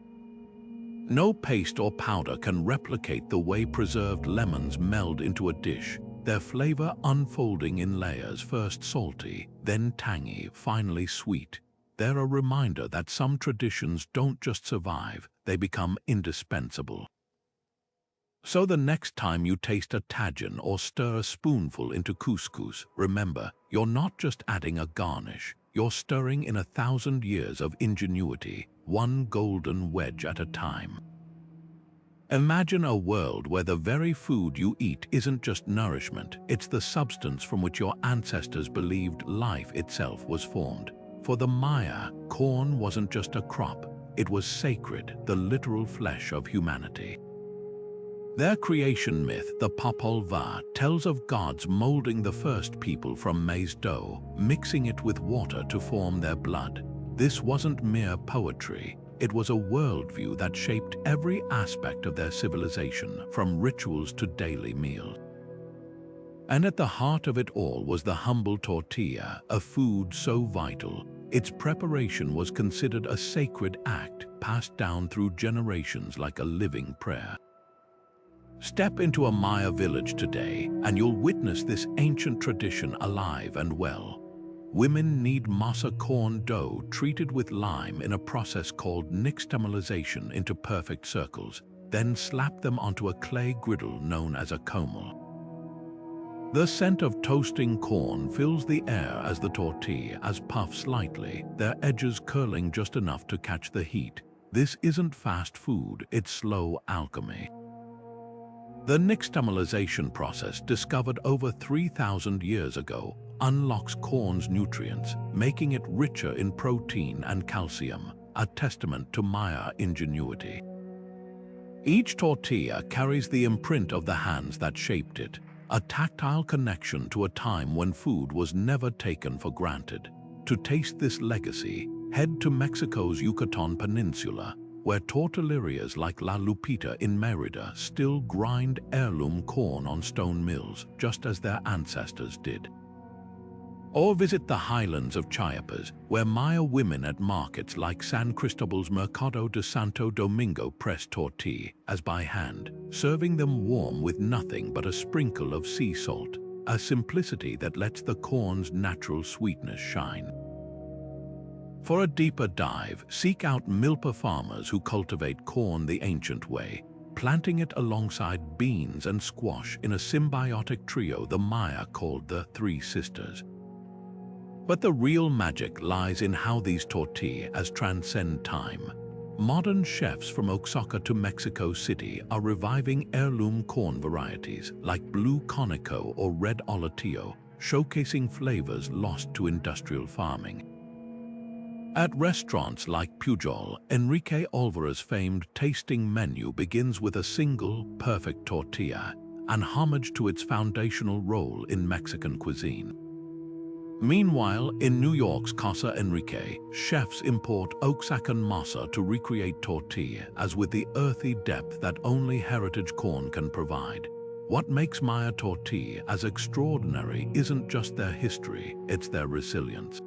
No paste or powder can replicate the way preserved lemons meld into a dish, their flavor unfolding in layers, first salty, then tangy, finally sweet. They're a reminder that some traditions don't just survive, they become indispensable. So the next time you taste a tagine or stir a spoonful into couscous, remember, you're not just adding a garnish, you're stirring in 1,000 years of ingenuity, one golden wedge at a time. Imagine a world where the very food you eat isn't just nourishment, it's the substance from which your ancestors believed life itself was formed. For the Maya, corn wasn't just a crop, it was sacred, the literal flesh of humanity. Their creation myth, the Popol Vuh, tells of gods molding the first people from maize dough, mixing it with water to form their blood. This wasn't mere poetry, it was a worldview that shaped every aspect of their civilization, from rituals to daily meals. And at the heart of it all was the humble tortilla, a food so vital. Its preparation was considered a sacred act, passed down through generations like a living prayer. Step into a Maya village today, and you'll witness this ancient tradition alive and well. Women knead masa corn dough treated with lime in a process called nixtamalization into perfect circles, then slap them onto a clay griddle known as a komel. The scent of toasting corn fills the air as the tortillas puff slightly, their edges curling just enough to catch the heat. This isn't fast food, it's slow alchemy. The nixtamalization process, discovered over 3,000 years ago, unlocks corn's nutrients, making it richer in protein and calcium, a testament to Maya ingenuity. Each tortilla carries the imprint of the hands that shaped it, a tactile connection to a time when food was never taken for granted. To taste this legacy, head to Mexico's Yucatan Peninsula, where tortillerias like La Lupita in Mérida still grind heirloom corn on stone mills, just as their ancestors did. Or visit the highlands of Chiapas, where Maya women at markets like San Cristobal's Mercado de Santo Domingo press tortillas as by hand, serving them warm with nothing but a sprinkle of sea salt, a simplicity that lets the corn's natural sweetness shine. For a deeper dive, seek out Milpa farmers who cultivate corn the ancient way, planting it alongside beans and squash in a symbiotic trio the Maya called the Three Sisters. But the real magic lies in how these tortillas transcend time. Modern chefs from Oaxaca to Mexico City are reviving heirloom corn varieties like blue conico or red olatio, showcasing flavors lost to industrial farming. At restaurants like Pujol, Enrique Olvera's famed tasting menu begins with a single, perfect tortilla, an homage to its foundational role in Mexican cuisine. Meanwhile, in New York's Casa Enrique, chefs import Oaxacan masa to recreate tortillas with the earthy depth that only heritage corn can provide. What makes Maya tortillas extraordinary isn't just their history, it's their resilience.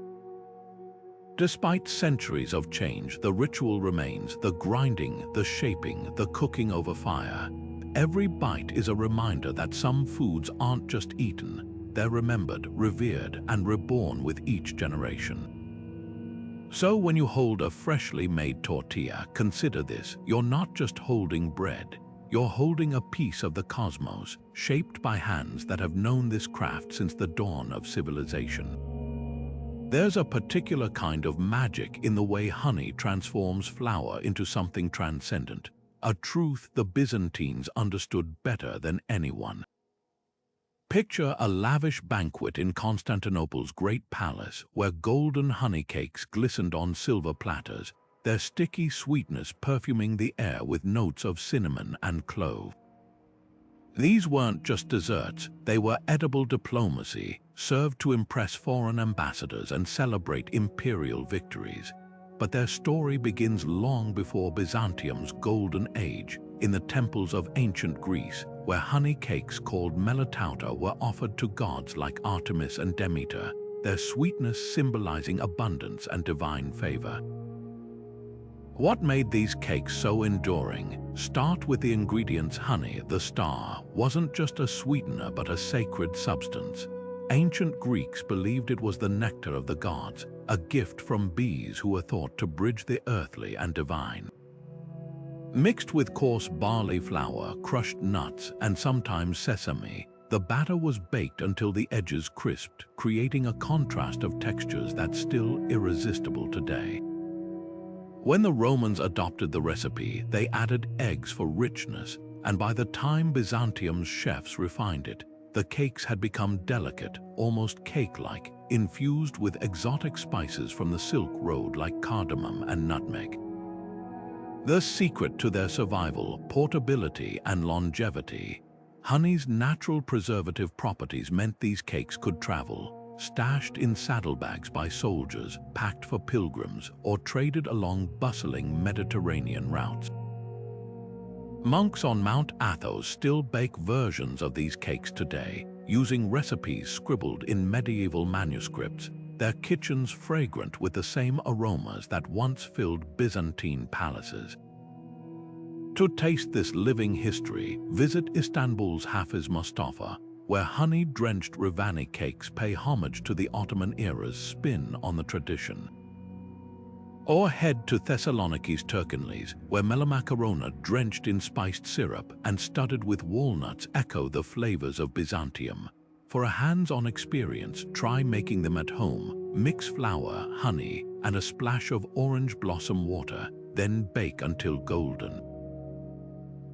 Despite centuries of change, the ritual remains: the grinding, the shaping, the cooking over fire. Every bite is a reminder that some foods aren't just eaten, they're remembered, revered, and reborn with each generation. So when you hold a freshly made tortilla, consider this: you're not just holding bread, you're holding a piece of the cosmos, shaped by hands that have known this craft since the dawn of civilization. There's a particular kind of magic in the way honey transforms flour into something transcendent, a truth the Byzantines understood better than anyone. Picture a lavish banquet in Constantinople's great palace where golden honey cakes glistened on silver platters, their sticky sweetness perfuming the air with notes of cinnamon and clove. These weren't just desserts, they were edible diplomacy, served to impress foreign ambassadors and celebrate imperial victories. But their story begins long before Byzantium's golden age, in the temples of ancient Greece, where honey cakes called melitauta were offered to gods like Artemis and Demeter, their sweetness symbolizing abundance and divine favor. What made these cakes so enduring? Start with the ingredients. Honey, the star, wasn't just a sweetener but a sacred substance. Ancient Greeks believed it was the nectar of the gods, a gift from bees who were thought to bridge the earthly and divine. Mixed with coarse barley flour, crushed nuts, and sometimes sesame, the batter was baked until the edges crisped, creating a contrast of textures that's still irresistible today. When the Romans adopted the recipe, they added eggs for richness, and by the time Byzantium's chefs refined it, the cakes had become delicate, almost cake-like, infused with exotic spices from the Silk Road like cardamom and nutmeg. The secret to their survival, portability, and longevity. Honey's natural preservative properties meant these cakes could travel, stashed in saddlebags by soldiers, packed for pilgrims, or traded along bustling Mediterranean routes. Monks on Mount Athos still bake versions of these cakes today, using recipes scribbled in medieval manuscripts, their kitchens fragrant with the same aromas that once filled Byzantine palaces. To taste this living history, visit Istanbul's Hafiz Mustafa, where honey-drenched Rivani cakes pay homage to the Ottoman era's spin on the tradition. Or head to Thessaloniki's Turkinli's, where melamacarona drenched in spiced syrup and studded with walnuts echo the flavors of Byzantium. For a hands-on experience, try making them at home. Mix flour, honey, and a splash of orange blossom water, then bake until golden.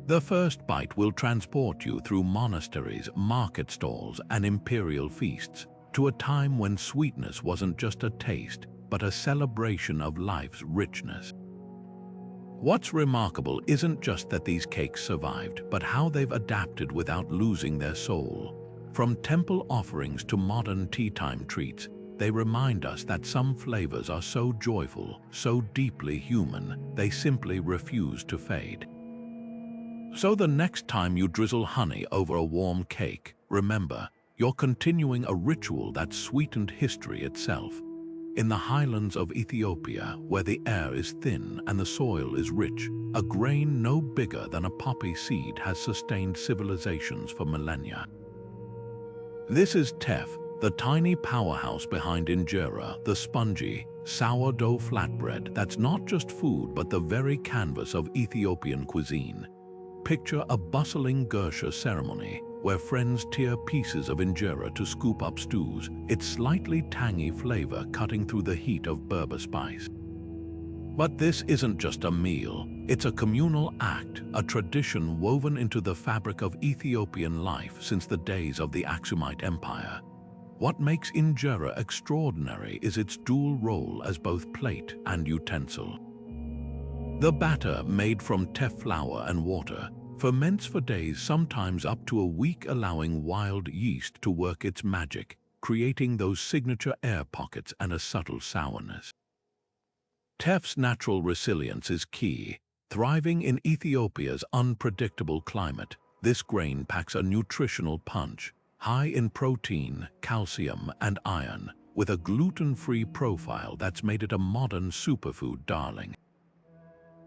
The first bite will transport you through monasteries, market stalls, and imperial feasts, to a time when sweetness wasn't just a taste, but a celebration of life's richness. What's remarkable isn't just that these cakes survived, but how they've adapted without losing their soul. From temple offerings to modern tea-time treats, they remind us that some flavors are so joyful, so deeply human, they simply refuse to fade. So the next time you drizzle honey over a warm cake, remember, you're continuing a ritual that sweetened history itself. In the highlands of Ethiopia, where the air is thin and the soil is rich, a grain no bigger than a poppy seed has sustained civilizations for millennia. This is teff, the tiny powerhouse behind injera, the spongy, sourdough flatbread that's not just food but the very canvas of Ethiopian cuisine. Picture a bustling gersha ceremony where friends tear pieces of injera to scoop up stews, its slightly tangy flavor cutting through the heat of Berber spice. But this isn't just a meal, it's a communal act, a tradition woven into the fabric of Ethiopian life since the days of the Aksumite Empire. What makes injera extraordinary is its dual role as both plate and utensil. The batter, made from teff flour and water, ferments for days, sometimes up to a week, allowing wild yeast to work its magic, creating those signature air pockets and a subtle sourness. Teff's natural resilience is key. Thriving in Ethiopia's unpredictable climate, this grain packs a nutritional punch, high in protein, calcium, and iron, with a gluten-free profile that's made it a modern superfood darling.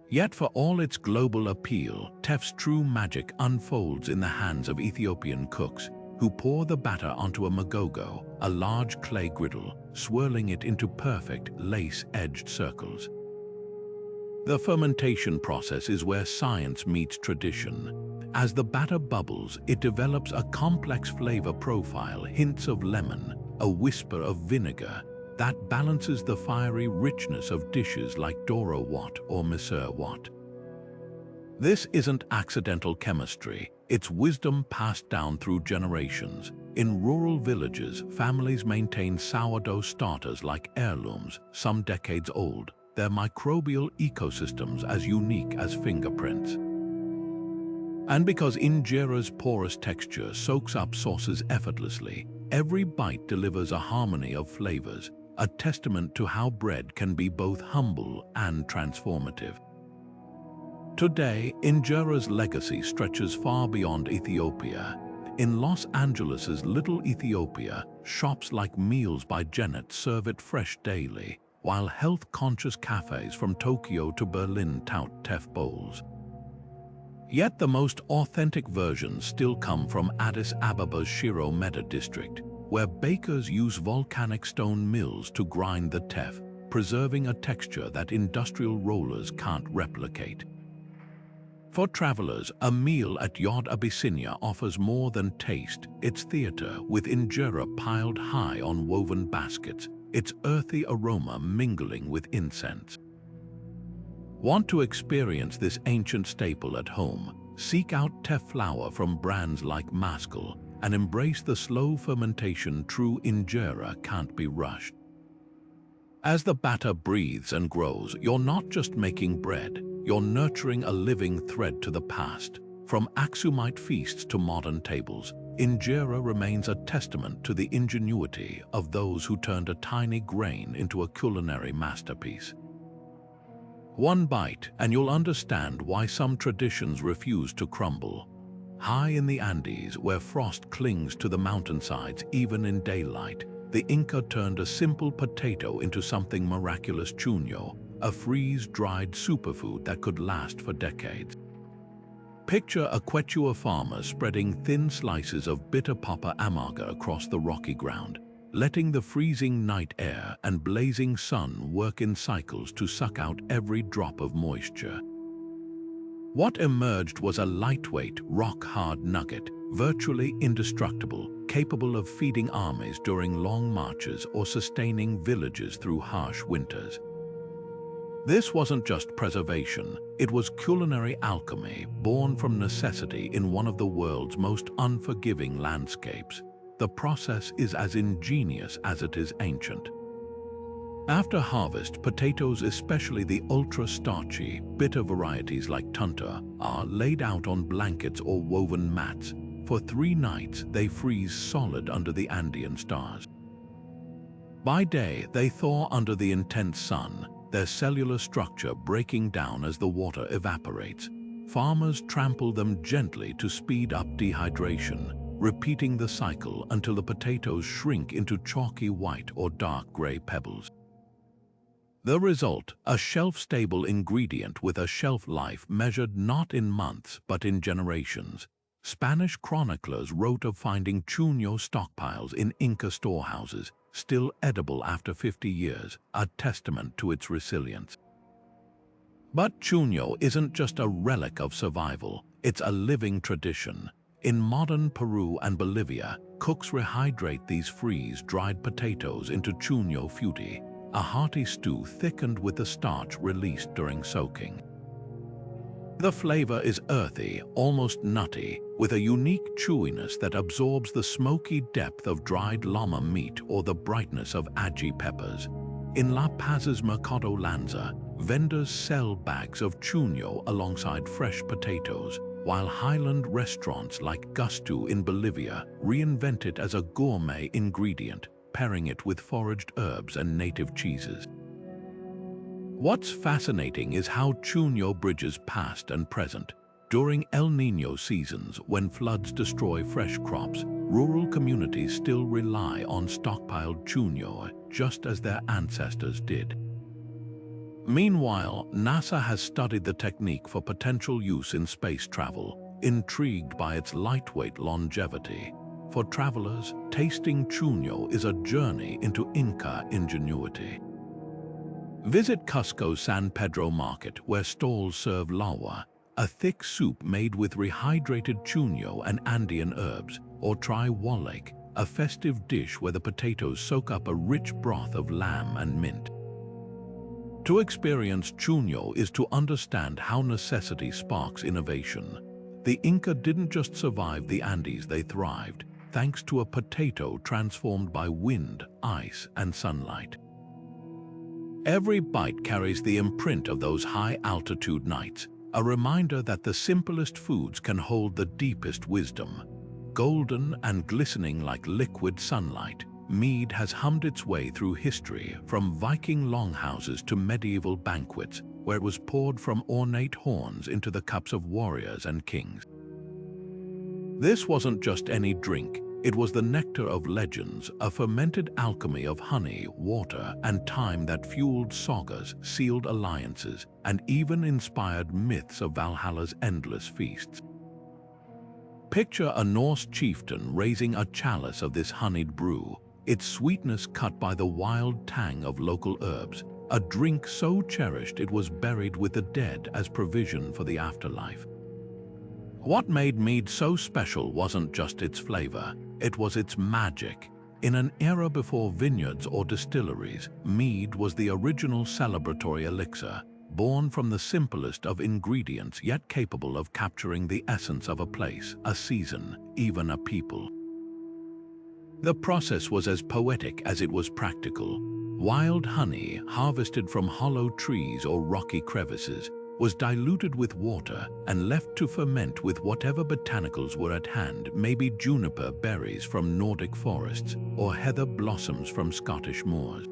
Yet for all its global appeal, teff's true magic unfolds in the hands of Ethiopian cooks, who pour the batter onto a magogo, a large clay griddle, swirling it into perfect, lace-edged circles. The fermentation process is where science meets tradition. As the batter bubbles, it develops a complex flavor profile, hints of lemon, a whisper of vinegar, that balances the fiery richness of dishes like Doro wat or Misir wat. This isn't accidental chemistry, it's wisdom passed down through generations. In rural villages, families maintain sourdough starters like heirlooms, some decades old, their microbial ecosystems as unique as fingerprints. And because injera's porous texture soaks up sauces effortlessly, every bite delivers a harmony of flavors, a testament to how bread can be both humble and transformative. Today, injera's legacy stretches far beyond Ethiopia. In Los Angeles' Little Ethiopia, shops like Meals by Janet serve it fresh daily, while health-conscious cafes from Tokyo to Berlin tout teff bowls. Yet the most authentic versions still come from Addis Ababa's Shiro Meda district, where bakers use volcanic stone mills to grind the teff, preserving a texture that industrial rollers can't replicate. For travelers, a meal at Yad Abyssinia offers more than taste. It's theater, with injera piled high on woven baskets, its earthy aroma mingling with incense. Want to experience this ancient staple at home? Seek out teff flour from brands like Maskell and embrace the slow fermentation true injera can't be rushed. As the batter breathes and grows, you're not just making bread, you're nurturing a living thread to the past. From Aksumite feasts to modern tables, injera remains a testament to the ingenuity of those who turned a tiny grain into a culinary masterpiece. One bite, and you'll understand why some traditions refuse to crumble. High in the Andes, where frost clings to the mountainsides even in daylight, the Inca turned a simple potato into something miraculous: chuño, a freeze-dried superfood that could last for decades. Picture a Quechua farmer spreading thin slices of bitter papa amarga across the rocky ground, letting the freezing night air and blazing sun work in cycles to suck out every drop of moisture. What emerged was a lightweight, rock-hard nugget, virtually indestructible, capable of feeding armies during long marches or sustaining villages through harsh winters. This wasn't just preservation, it was culinary alchemy born from necessity in one of the world's most unforgiving landscapes. The process is as ingenious as it is ancient. After harvest, potatoes, especially the ultra-starchy, bitter varieties like tunta, are laid out on blankets or woven mats. For 3 nights, they freeze solid under the Andean stars. By day, they thaw under the intense sun, their cellular structure breaking down as the water evaporates. Farmers trample them gently to speed up dehydration, repeating the cycle until the potatoes shrink into chalky white or dark gray pebbles. The result, a shelf-stable ingredient with a shelf life measured not in months but in generations. Spanish chroniclers wrote of finding chuño stockpiles in Inca storehouses, still edible after 50 years, a testament to its resilience. But chuño isn't just a relic of survival, it's a living tradition. In modern Peru and Bolivia, cooks rehydrate these freeze-dried potatoes into chuño futi, a hearty stew thickened with the starch released during soaking. The flavor is earthy, almost nutty, with a unique chewiness that absorbs the smoky depth of dried llama meat or the brightness of ají peppers. In La Paz's Mercado Lanza, vendors sell bags of chuño alongside fresh potatoes, while highland restaurants like Gustu in Bolivia reinvent it as a gourmet ingredient, pairing it with foraged herbs and native cheeses. What's fascinating is how chuño bridges past and present. During El Niño seasons, when floods destroy fresh crops, rural communities still rely on stockpiled chuño, just as their ancestors did. Meanwhile, NASA has studied the technique for potential use in space travel, intrigued by its lightweight longevity. For travelers, tasting chuño is a journey into Inca ingenuity. Visit Cusco's San Pedro market, where stalls serve lawa, a thick soup made with rehydrated chuño and Andean herbs, or try wallake, a festive dish where the potatoes soak up a rich broth of lamb and mint. To experience chuño is to understand how necessity sparks innovation. The Inca didn't just survive the Andes, they thrived, thanks to a potato transformed by wind, ice, and sunlight. Every bite carries the imprint of those high-altitude nights, a reminder that the simplest foods can hold the deepest wisdom. Golden and glistening like liquid sunlight, mead has hummed its way through history, from Viking longhouses to medieval banquets, where it was poured from ornate horns into the cups of warriors and kings. This wasn't just any drink, it was the nectar of legends, a fermented alchemy of honey, water, and time that fueled sagas, sealed alliances, and even inspired myths of Valhalla's endless feasts. Picture a Norse chieftain raising a chalice of this honeyed brew, its sweetness cut by the wild tang of local herbs, a drink so cherished it was buried with the dead as provision for the afterlife. What made mead so special wasn't just its flavor, it was its magic. In an era before vineyards or distilleries, mead was the original celebratory elixir, born from the simplest of ingredients yet capable of capturing the essence of a place, a season, even a people. The process was as poetic as it was practical. Wild honey, harvested from hollow trees or rocky crevices, was diluted with water and left to ferment with whatever botanicals were at hand, maybe juniper berries from Nordic forests or heather blossoms from Scottish moors.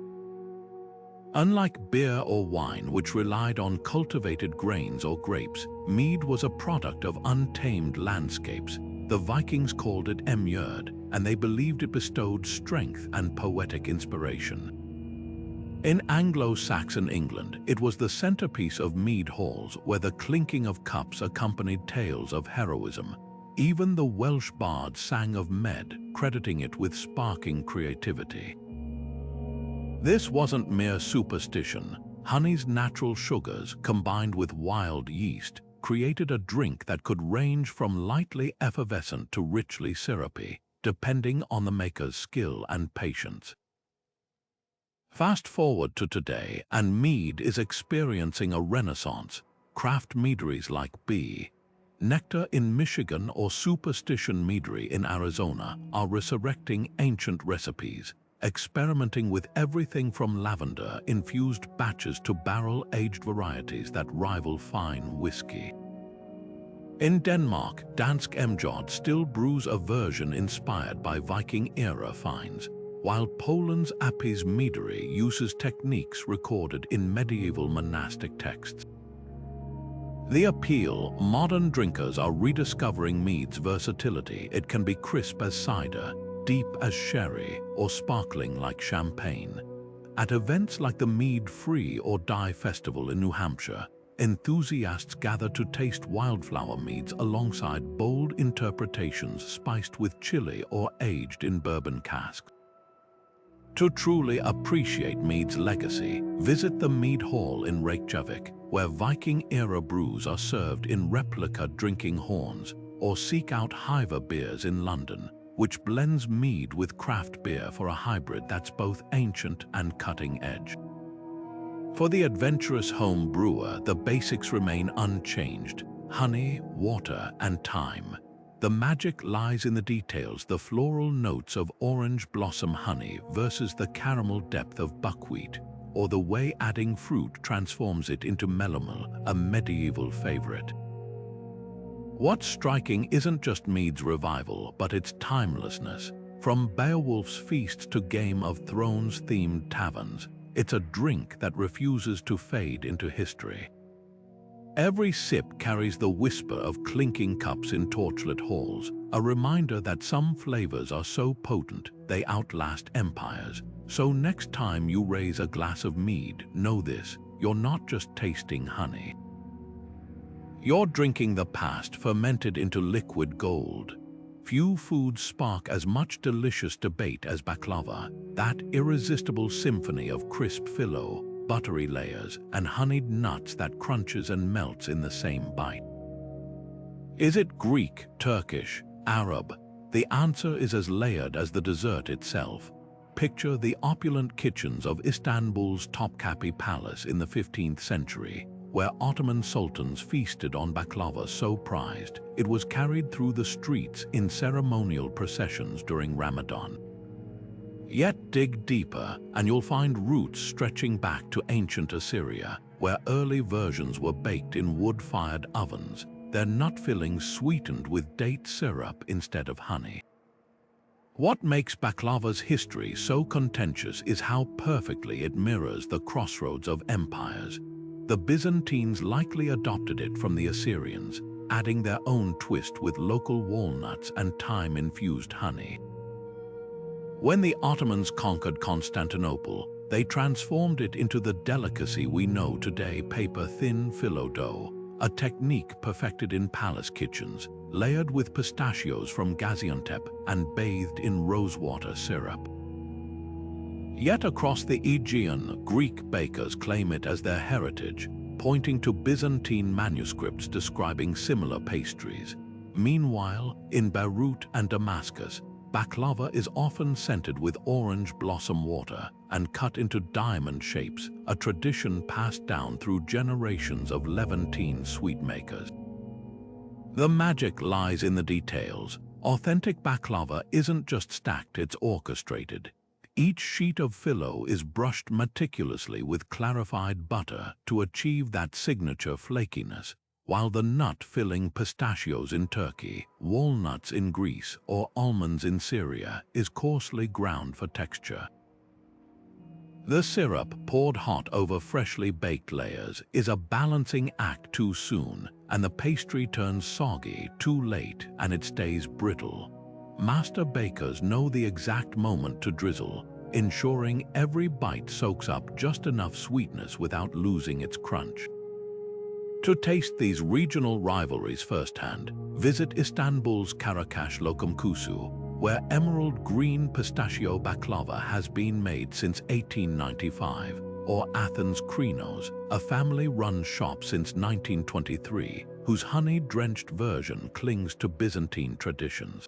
Unlike beer or wine, which relied on cultivated grains or grapes, mead was a product of untamed landscapes. The Vikings called it emjord, and they believed it bestowed strength and poetic inspiration. In Anglo-Saxon England, it was the centerpiece of mead halls, where the clinking of cups accompanied tales of heroism. Even the Welsh bards sang of mead, crediting it with sparking creativity. This wasn't mere superstition. Honey's natural sugars, combined with wild yeast, created a drink that could range from lightly effervescent to richly syrupy, depending on the maker's skill and patience. Fast forward to today, and mead is experiencing a renaissance. Craft meaderies like B. Nectar in Michigan or Superstition Meadery in Arizona are resurrecting ancient recipes, experimenting with everything from lavender-infused batches to barrel-aged varieties that rival fine whiskey. In Denmark, Dansk Emjord still brews a version inspired by Viking-era finds, while Poland's Apis Meadery uses techniques recorded in medieval monastic texts. The appeal: modern drinkers are rediscovering mead's versatility. It can be crisp as cider, deep as sherry, or sparkling like champagne. At events like the Mead Free or Die Festival in New Hampshire, enthusiasts gather to taste wildflower meads alongside bold interpretations spiced with chili or aged in bourbon casks. To truly appreciate mead's legacy, visit the Mead Hall in Reykjavik, where Viking-era brews are served in replica drinking horns, or seek out Hiver Beers in London, which blends mead with craft beer for a hybrid that's both ancient and cutting-edge. For the adventurous home brewer, the basics remain unchanged: honey, water, and thyme. The magic lies in the details: the floral notes of orange blossom honey versus the caramel depth of buckwheat, or the way adding fruit transforms it into melomel, a medieval favorite. What's striking isn't just mead's revival, but its timelessness. From Beowulf's feasts to Game of Thrones-themed taverns, it's a drink that refuses to fade into history. Every sip carries the whisper of clinking cups in torchlit halls, a reminder that some flavors are so potent they outlast empires. So next time you raise a glass of mead, know this: you're not just tasting honey. You're drinking the past fermented into liquid gold. Few foods spark as much delicious debate as baklava, that irresistible symphony of crisp phyllo, buttery layers, and honeyed nuts that crunches and melts in the same bite. Is it Greek, Turkish, Arab? The answer is as layered as the dessert itself. Picture the opulent kitchens of Istanbul's Topkapi Palace in the 15th century, where Ottoman sultans feasted on baklava so prized it was carried through the streets in ceremonial processions during Ramadan. Yet dig deeper and you'll find roots stretching back to ancient Assyria, where early versions were baked in wood-fired ovens, their nut fillings sweetened with date syrup instead of honey. What makes baklava's history so contentious is how perfectly it mirrors the crossroads of empires. The Byzantines likely adopted it from the Assyrians, adding their own twist with local walnuts and thyme-infused honey. When the Ottomans conquered Constantinople, they transformed it into the delicacy we know today: paper-thin phyllo dough, a technique perfected in palace kitchens, layered with pistachios from Gaziantep and bathed in rosewater syrup. Yet across the Aegean, Greek bakers claim it as their heritage, pointing to Byzantine manuscripts describing similar pastries. Meanwhile, in Beirut and Damascus, baklava is often scented with orange blossom water and cut into diamond shapes, a tradition passed down through generations of Levantine sweetmakers. The magic lies in the details. Authentic baklava isn't just stacked, it's orchestrated. Each sheet of phyllo is brushed meticulously with clarified butter to achieve that signature flakiness, while the nut-filling pistachios in Turkey, walnuts in Greece, or almonds in Syria is coarsely ground for texture. The syrup, poured hot over freshly baked layers, is a balancing act too soon, and the pastry turns soggy too late and it stays brittle. Master bakers know the exact moment to drizzle, ensuring every bite soaks up just enough sweetness without losing its crunch. To taste these regional rivalries firsthand, visit Istanbul's Karakaş Lokumkusu, where emerald green pistachio baklava has been made since 1895, or Athens' Krinos, a family-run shop since 1923, whose honey-drenched version clings to Byzantine traditions.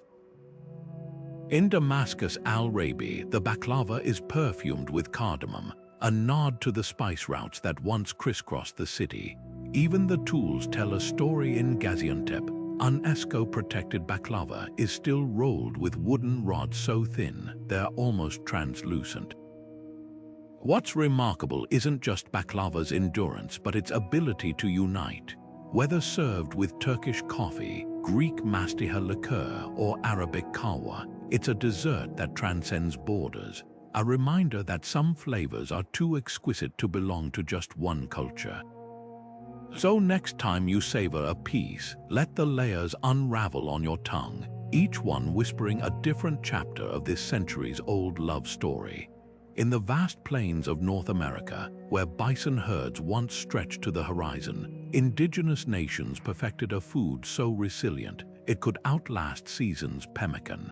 In Damascus al-Rabi, the baklava is perfumed with cardamom, a nod to the spice routes that once crisscrossed the city. Even the tools tell a story. In Gaziantep, UNESCO-protected baklava is still rolled with wooden rods so thin they're almost translucent. What's remarkable isn't just baklava's endurance, but its ability to unite. Whether served with Turkish coffee, Greek mastiha liqueur, or Arabic kahwa, it's a dessert that transcends borders, a reminder that some flavors are too exquisite to belong to just one culture. So next time you savor a piece, let the layers unravel on your tongue, each one whispering a different chapter of this centuries-old love story. In the vast plains of North America, where bison herds once stretched to the horizon, indigenous nations perfected a food so resilient it could outlast seasons: pemmican.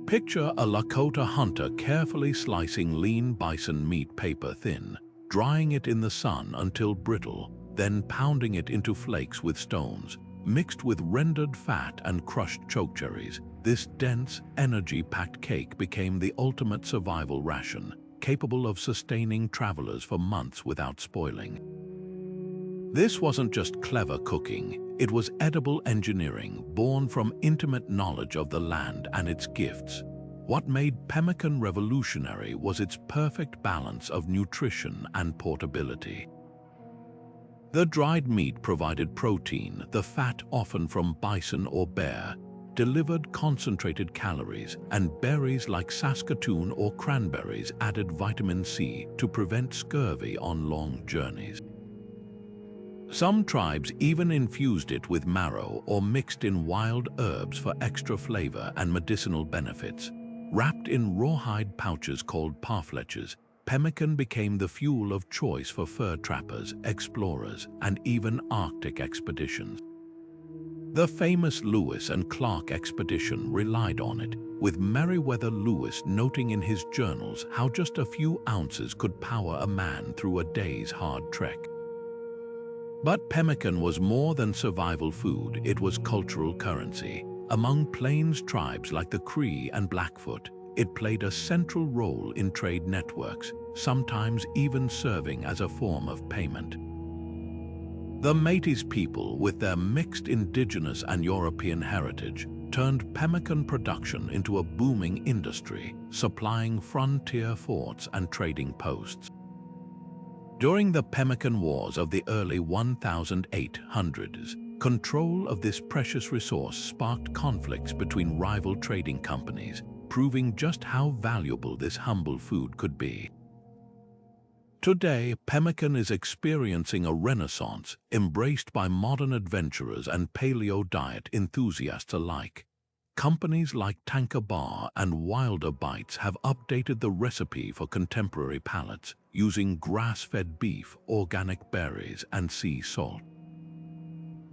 Picture a Lakota hunter carefully slicing lean bison meat paper-thin, drying it in the sun until brittle, then pounding it into flakes with stones, mixed with rendered fat and crushed chokecherries. This dense, energy-packed cake became the ultimate survival ration, capable of sustaining travelers for months without spoiling. This wasn't just clever cooking, it was edible engineering born from intimate knowledge of the land and its gifts. What made pemmican revolutionary was its perfect balance of nutrition and portability. The dried meat provided protein, the fat, often from bison or bear, delivered concentrated calories, and berries like Saskatoon or cranberries added vitamin C to prevent scurvy on long journeys. Some tribes even infused it with marrow or mixed in wild herbs for extra flavor and medicinal benefits. Wrapped in rawhide pouches called parfleches, pemmican became the fuel of choice for fur trappers, explorers, and even Arctic expeditions. The famous Lewis and Clark expedition relied on it, with Meriwether Lewis noting in his journals how just a few ounces could power a man through a day's hard trek. But pemmican was more than survival food, it was cultural currency. Among plains tribes like the Cree and Blackfoot, it played a central role in trade networks, sometimes even serving as a form of payment. The Métis people, with their mixed indigenous and European heritage, turned pemmican production into a booming industry, supplying frontier forts and trading posts. During the Pemmican Wars of the early 1800s, control of this precious resource sparked conflicts between rival trading companies, proving just how valuable this humble food could be. Today, pemmican is experiencing a renaissance, embraced by modern adventurers and paleo diet enthusiasts alike. Companies like Tanker Bar and Wilder Bites have updated the recipe for contemporary palates, using grass-fed beef, organic berries, and sea salt.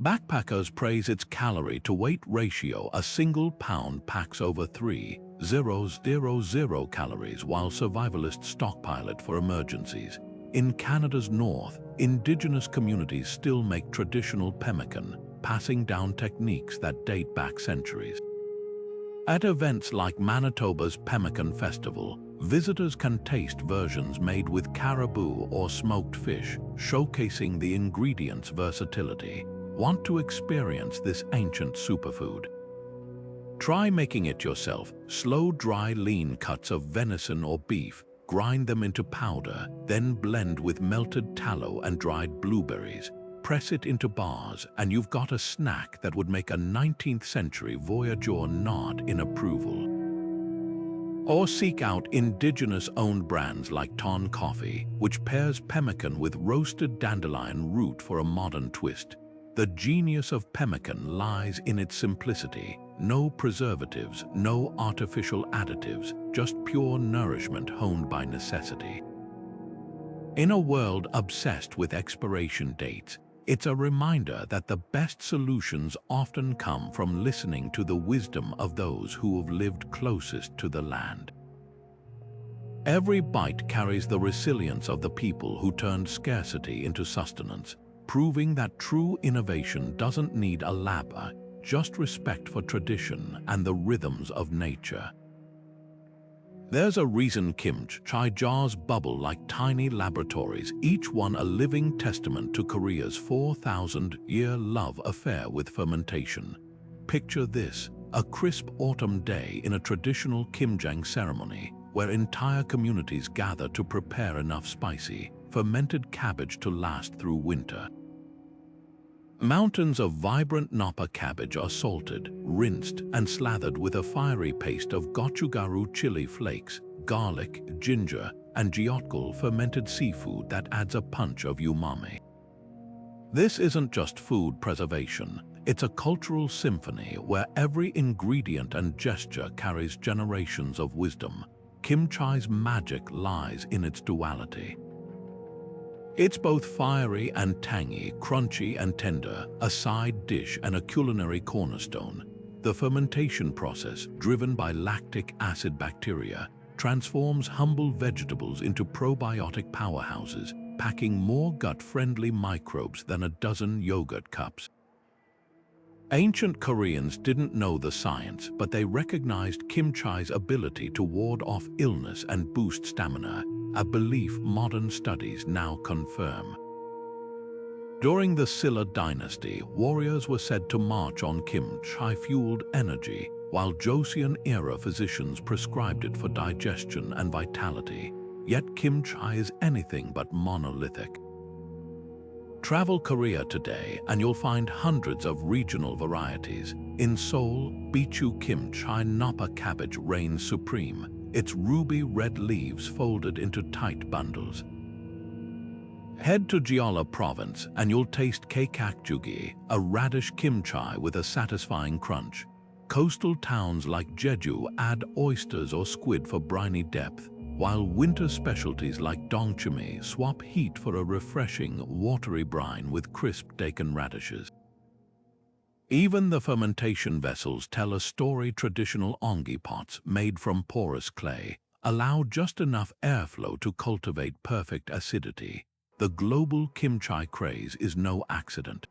Backpackers praise its calorie-to-weight ratio. A single pound packs over 3,000 calories, while survivalists stockpile it for emergencies. In Canada's north, Indigenous communities still make traditional pemmican, passing down techniques that date back centuries. At events like Manitoba's Pemmican Festival, visitors can taste versions made with caribou or smoked fish, showcasing the ingredients' versatility. Want to experience this ancient superfood? Try making it yourself. Slow, dry, lean cuts of venison or beef, grind them into powder, then blend with melted tallow and dried blueberries. Press it into bars, and you've got a snack that would make a 19th century voyageur nod in approval. Or seek out indigenous-owned brands like Ton Coffee, which pairs pemmican with roasted dandelion root for a modern twist. The genius of pemmican lies in its simplicity. No preservatives, no artificial additives, just pure nourishment honed by necessity. In a world obsessed with expiration dates, it's a reminder that the best solutions often come from listening to the wisdom of those who have lived closest to the land. Every bite carries the resilience of the people who turned scarcity into sustenance, proving that true innovation doesn't need a lab, just respect for tradition and the rhythms of nature. There's a reason kimchi jars bubble like tiny laboratories, each one a living testament to Korea's 4,000-year love affair with fermentation. Picture this, a crisp autumn day in a traditional kimjang ceremony, where entire communities gather to prepare enough spicy, fermented cabbage to last through winter. Mountains of vibrant Napa cabbage are salted, rinsed, and slathered with a fiery paste of gochugaru chili flakes, garlic, ginger, and jiotgul fermented seafood that adds a punch of umami. This isn't just food preservation, it's a cultural symphony where every ingredient and gesture carries generations of wisdom. Kimchi's magic lies in its duality. It's both fiery and tangy, crunchy and tender, a side dish and a culinary cornerstone. The fermentation process, driven by lactic acid bacteria, transforms humble vegetables into probiotic powerhouses, packing more gut-friendly microbes than a dozen yogurt cups. Ancient Koreans didn't know the science, but they recognized kimchi's ability to ward off illness and boost stamina, a belief modern studies now confirm. During the Silla dynasty, warriors were said to march on kimchi-fueled energy, while Joseon-era physicians prescribed it for digestion and vitality. Yet kimchi is anything but monolithic. Travel Korea today and you'll find hundreds of regional varieties. In Seoul, Bichu kimchi Napa cabbage reigns supreme, its ruby red leaves folded into tight bundles. Head to Jeolla province and you'll taste Kaekakjugi, a radish kimchi with a satisfying crunch. Coastal towns like Jeju add oysters or squid for briny depth, while winter specialties like dongchimi swap heat for a refreshing, watery brine with crisp daikon radishes. Even the fermentation vessels tell a story. Traditional ongi pots, made from porous clay, allow just enough airflow to cultivate perfect acidity. The global kimchi craze is no accident.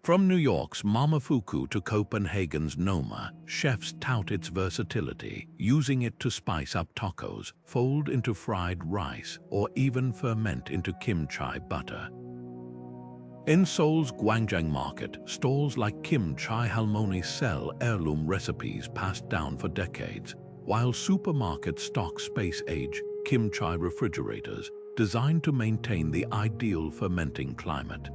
From New York's Momofuku to Copenhagen's Noma, chefs tout its versatility, using it to spice up tacos, fold into fried rice, or even ferment into kimchi butter. In Seoul's Gwangjang market, stalls like Kimchi Halmoni sell heirloom recipes passed down for decades, while supermarkets stock space-age kimchi refrigerators designed to maintain the ideal fermenting climate.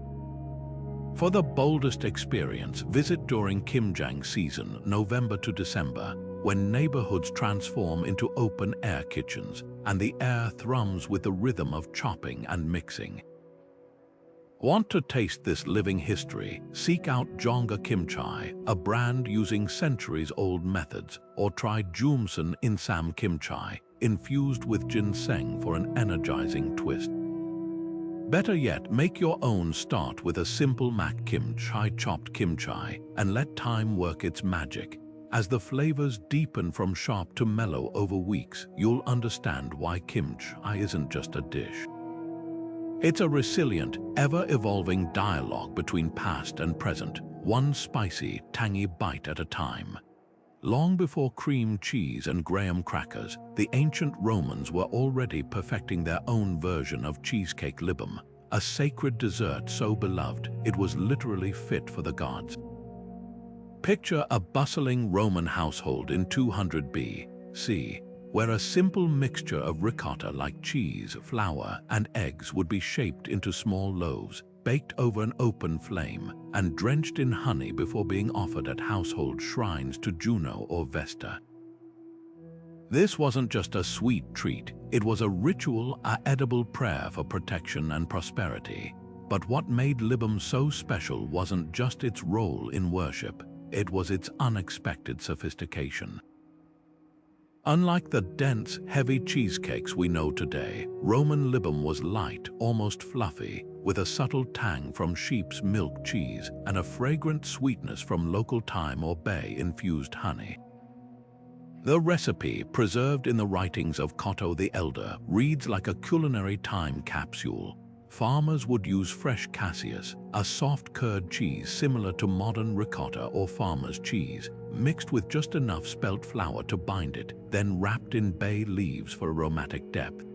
For the boldest experience, visit during Kimjang season, November to December, when neighborhoods transform into open-air kitchens and the air thrums with the rhythm of chopping and mixing. Want to taste this living history? Seek out Jonga Kimchi, a brand using centuries-old methods, or try Jumsun Insam Kimchi, infused with ginseng for an energizing twist. Better yet, make your own. Start with a simple mak kimchi, chopped kimchi, and let time work its magic. As the flavors deepen from sharp to mellow over weeks, you'll understand why kimchi isn't just a dish. It's a resilient, ever-evolving dialogue between past and present, one spicy, tangy bite at a time. Long before cream cheese and graham crackers, the ancient Romans were already perfecting their own version of cheesecake libum, a sacred dessert so beloved it was literally fit for the gods. Picture a bustling Roman household in 200 BC, where a simple mixture of ricotta like cheese, flour, and eggs would be shaped into small loaves, baked over an open flame, and drenched in honey before being offered at household shrines to Juno or Vesta. This wasn't just a sweet treat, it was a ritual, an edible prayer for protection and prosperity. But what made libum so special wasn't just its role in worship, it was its unexpected sophistication. Unlike the dense, heavy cheesecakes we know today, Roman libum was light, almost fluffy, with a subtle tang from sheep's milk cheese and a fragrant sweetness from local thyme or bay-infused honey. The recipe, preserved in the writings of Cotto the Elder, reads like a culinary time capsule. Farmers would use fresh cassis, a soft curd cheese similar to modern ricotta or farmer's cheese, mixed with just enough spelt flour to bind it, then wrapped in bay leaves for aromatic depth.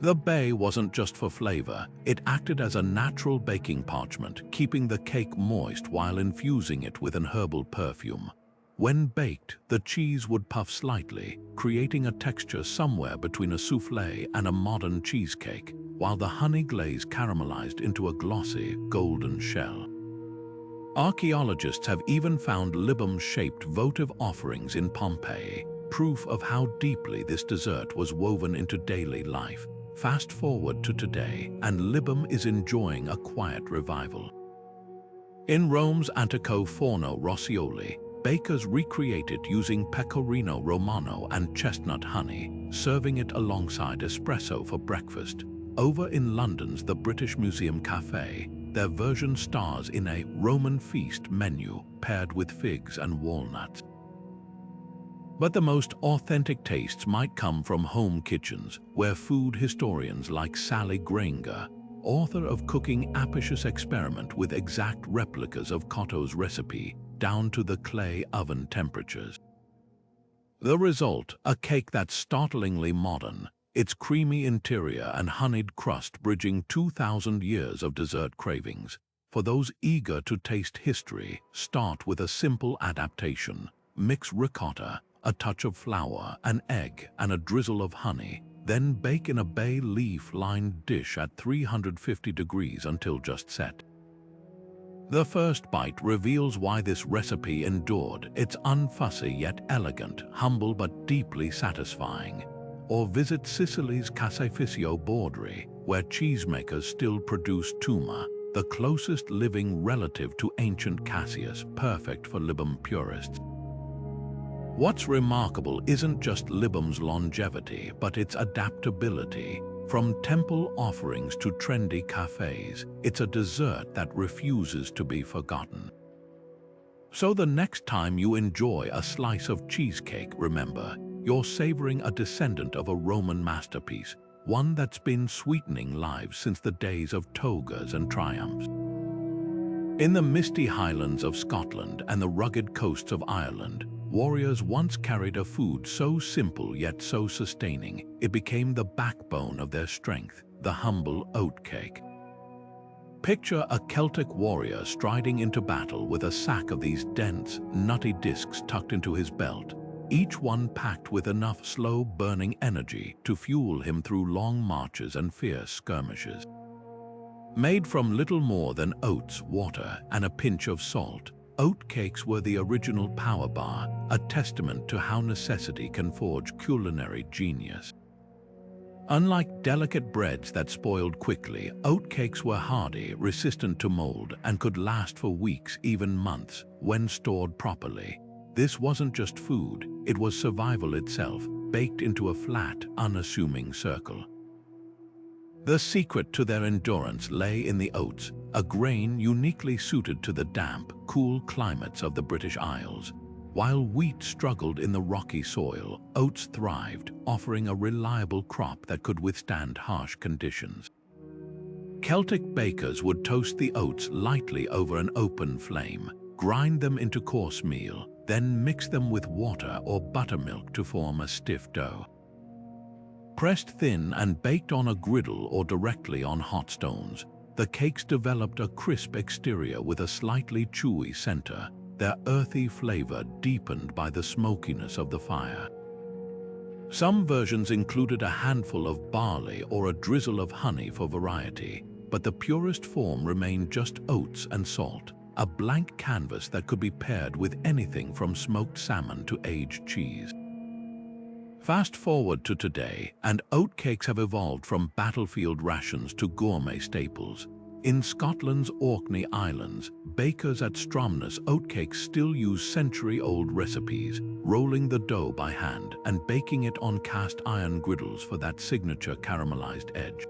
The bay wasn't just for flavor, it acted as a natural baking parchment, keeping the cake moist while infusing it with an herbal perfume. When baked, the cheese would puff slightly, creating a texture somewhere between a soufflé and a modern cheesecake, while the honey glaze caramelized into a glossy, golden shell. Archaeologists have even found libum-shaped votive offerings in Pompeii, proof of how deeply this dessert was woven into daily life. Fast forward to today, and libum is enjoying a quiet revival. In Rome's Antico Forno Rossioli, bakers recreate it using pecorino romano and chestnut honey, serving it alongside espresso for breakfast. Over in London's The British Museum Cafe, their version stars in a Roman feast menu paired with figs and walnuts. But the most authentic tastes might come from home kitchens, where food historians like Sally Granger, author of Cooking Apicius experiment with exact replicas of Cotto's recipe, down to the clay oven temperatures. The result, a cake that's startlingly modern, its creamy interior and honeyed crust bridging 2,000 years of dessert cravings. For those eager to taste history, start with a simple adaptation. Mix ricotta, a touch of flour, an egg, and a drizzle of honey. Then bake in a bay leaf-lined dish at 350 degrees until just set. The first bite reveals why this recipe endured. It's unfussy yet elegant, humble but deeply satisfying. Or visit Sicily's Caseificio Borderie, where cheesemakers still produce tuma, the closest living relative to ancient Cassius, perfect for libum purists. What's remarkable isn't just libum's longevity, but its adaptability. From temple offerings to trendy cafes, it's a dessert that refuses to be forgotten. So the next time you enjoy a slice of cheesecake, remember, you're savoring a descendant of a Roman masterpiece, one that's been sweetening lives since the days of togas and triumphs. In the misty highlands of Scotland and the rugged coasts of Ireland, warriors once carried a food so simple yet so sustaining, it became the backbone of their strength, the humble oat cake. Picture a Celtic warrior striding into battle with a sack of these dense, nutty discs tucked into his belt, each one packed with enough slow-burning energy to fuel him through long marches and fierce skirmishes. Made from little more than oats, water, and a pinch of salt, oat cakes were the original power bar, a testament to how necessity can forge culinary genius. Unlike delicate breads that spoiled quickly, oat cakes were hardy, resistant to mold, and could last for weeks, even months, when stored properly. This wasn't just food, it was survival itself, baked into a flat, unassuming circle. The secret to their endurance lay in the oats, a grain uniquely suited to the damp, cool climates of the British Isles. While wheat struggled in the rocky soil, oats thrived, offering a reliable crop that could withstand harsh conditions. Celtic bakers would toast the oats lightly over an open flame, grind them into coarse meal, then mix them with water or buttermilk to form a stiff dough. Pressed thin and baked on a griddle or directly on hot stones, the cakes developed a crisp exterior with a slightly chewy center, their earthy flavor deepened by the smokiness of the fire. Some versions included a handful of barley or a drizzle of honey for variety, but the purest form remained just oats and salt, a blank canvas that could be paired with anything from smoked salmon to aged cheese. Fast forward to today, and oat cakes have evolved from battlefield rations to gourmet staples. In Scotland's Orkney Islands, bakers at Stromness oatcakes still use century-old recipes, rolling the dough by hand and baking it on cast iron griddles for that signature caramelized edge.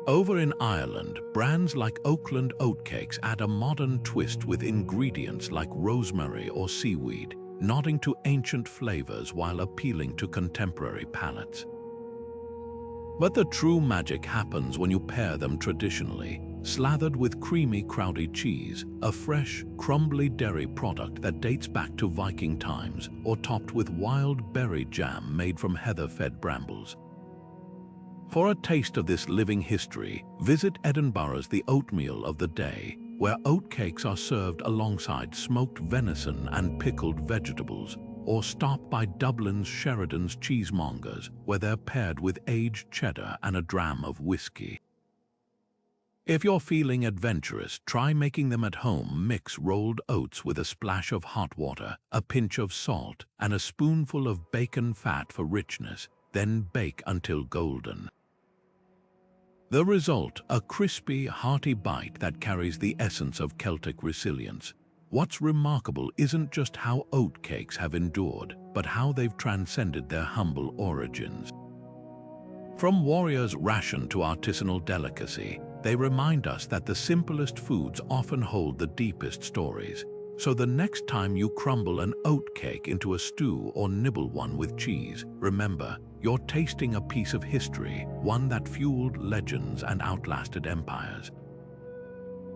Over in Ireland, brands like Oakland Oatcakes add a modern twist with ingredients like rosemary or seaweed, nodding to ancient flavors while appealing to contemporary palates. But the true magic happens when you pair them traditionally, slathered with creamy Crowdy cheese, a fresh, crumbly dairy product that dates back to Viking times, or topped with wild berry jam made from heather-fed brambles. For a taste of this living history, visit Edinburgh's The Oatmeal of the Day, where oatcakes are served alongside smoked venison and pickled vegetables, or stop by Dublin's Sheridan's Cheesemongers, where they're paired with aged cheddar and a dram of whiskey. If you're feeling adventurous, try making them at home. Mix rolled oats with a splash of hot water, a pinch of salt, and a spoonful of bacon fat for richness, then bake until golden. The result, a crispy, hearty bite that carries the essence of Celtic resilience. What's remarkable isn't just how oat cakes have endured, but how they've transcended their humble origins. From warrior's ration to artisanal delicacy, they remind us that the simplest foods often hold the deepest stories. So the next time you crumble an oat cake into a stew or nibble one with cheese, remember, you're tasting a piece of history, one that fueled legends and outlasted empires.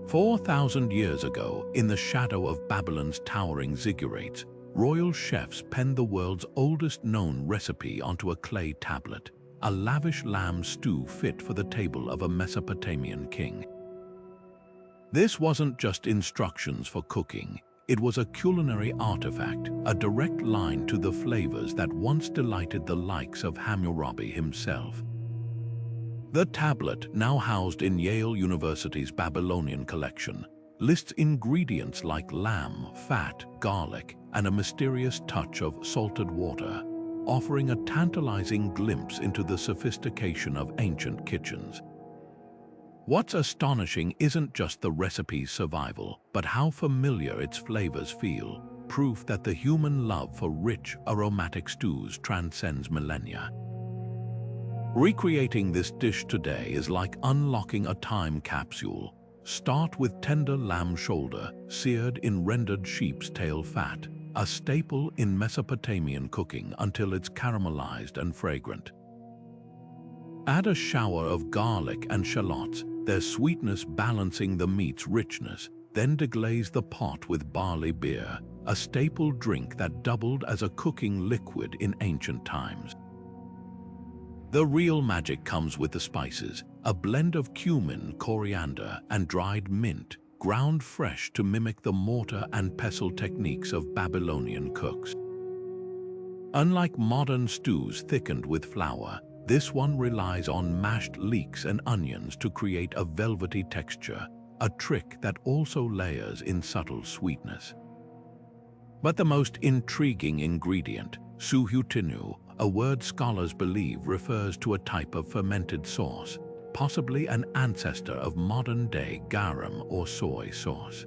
4,000 years ago, in the shadow of Babylon's towering ziggurats, royal chefs penned the world's oldest known recipe onto a clay tablet, a lavish lamb stew fit for the table of a Mesopotamian king. This wasn't just instructions for cooking. It was a culinary artifact, a direct line to the flavors that once delighted the likes of Hammurabi himself. The tablet, now housed in Yale University's Babylonian collection, lists ingredients like lamb, fat, garlic, and a mysterious touch of salted water, offering a tantalizing glimpse into the sophistication of ancient kitchens. What's astonishing isn't just the recipe's survival, but how familiar its flavors feel, proof that the human love for rich, aromatic stews transcends millennia. Recreating this dish today is like unlocking a time capsule. Start with tender lamb shoulder, seared in rendered sheep's tail fat, a staple in Mesopotamian cooking until it's caramelized and fragrant. Add a shower of garlic and shallots, their sweetness balancing the meat's richness, then deglaze the pot with barley beer, a staple drink that doubled as a cooking liquid in ancient times. The real magic comes with the spices, a blend of cumin, coriander, and dried mint, ground fresh to mimic the mortar and pestle techniques of Babylonian cooks. Unlike modern stews thickened with flour, this one relies on mashed leeks and onions to create a velvety texture, a trick that also layers in subtle sweetness. But the most intriguing ingredient, suhutinu, a word scholars believe refers to a type of fermented sauce, possibly an ancestor of modern-day garum or soy sauce.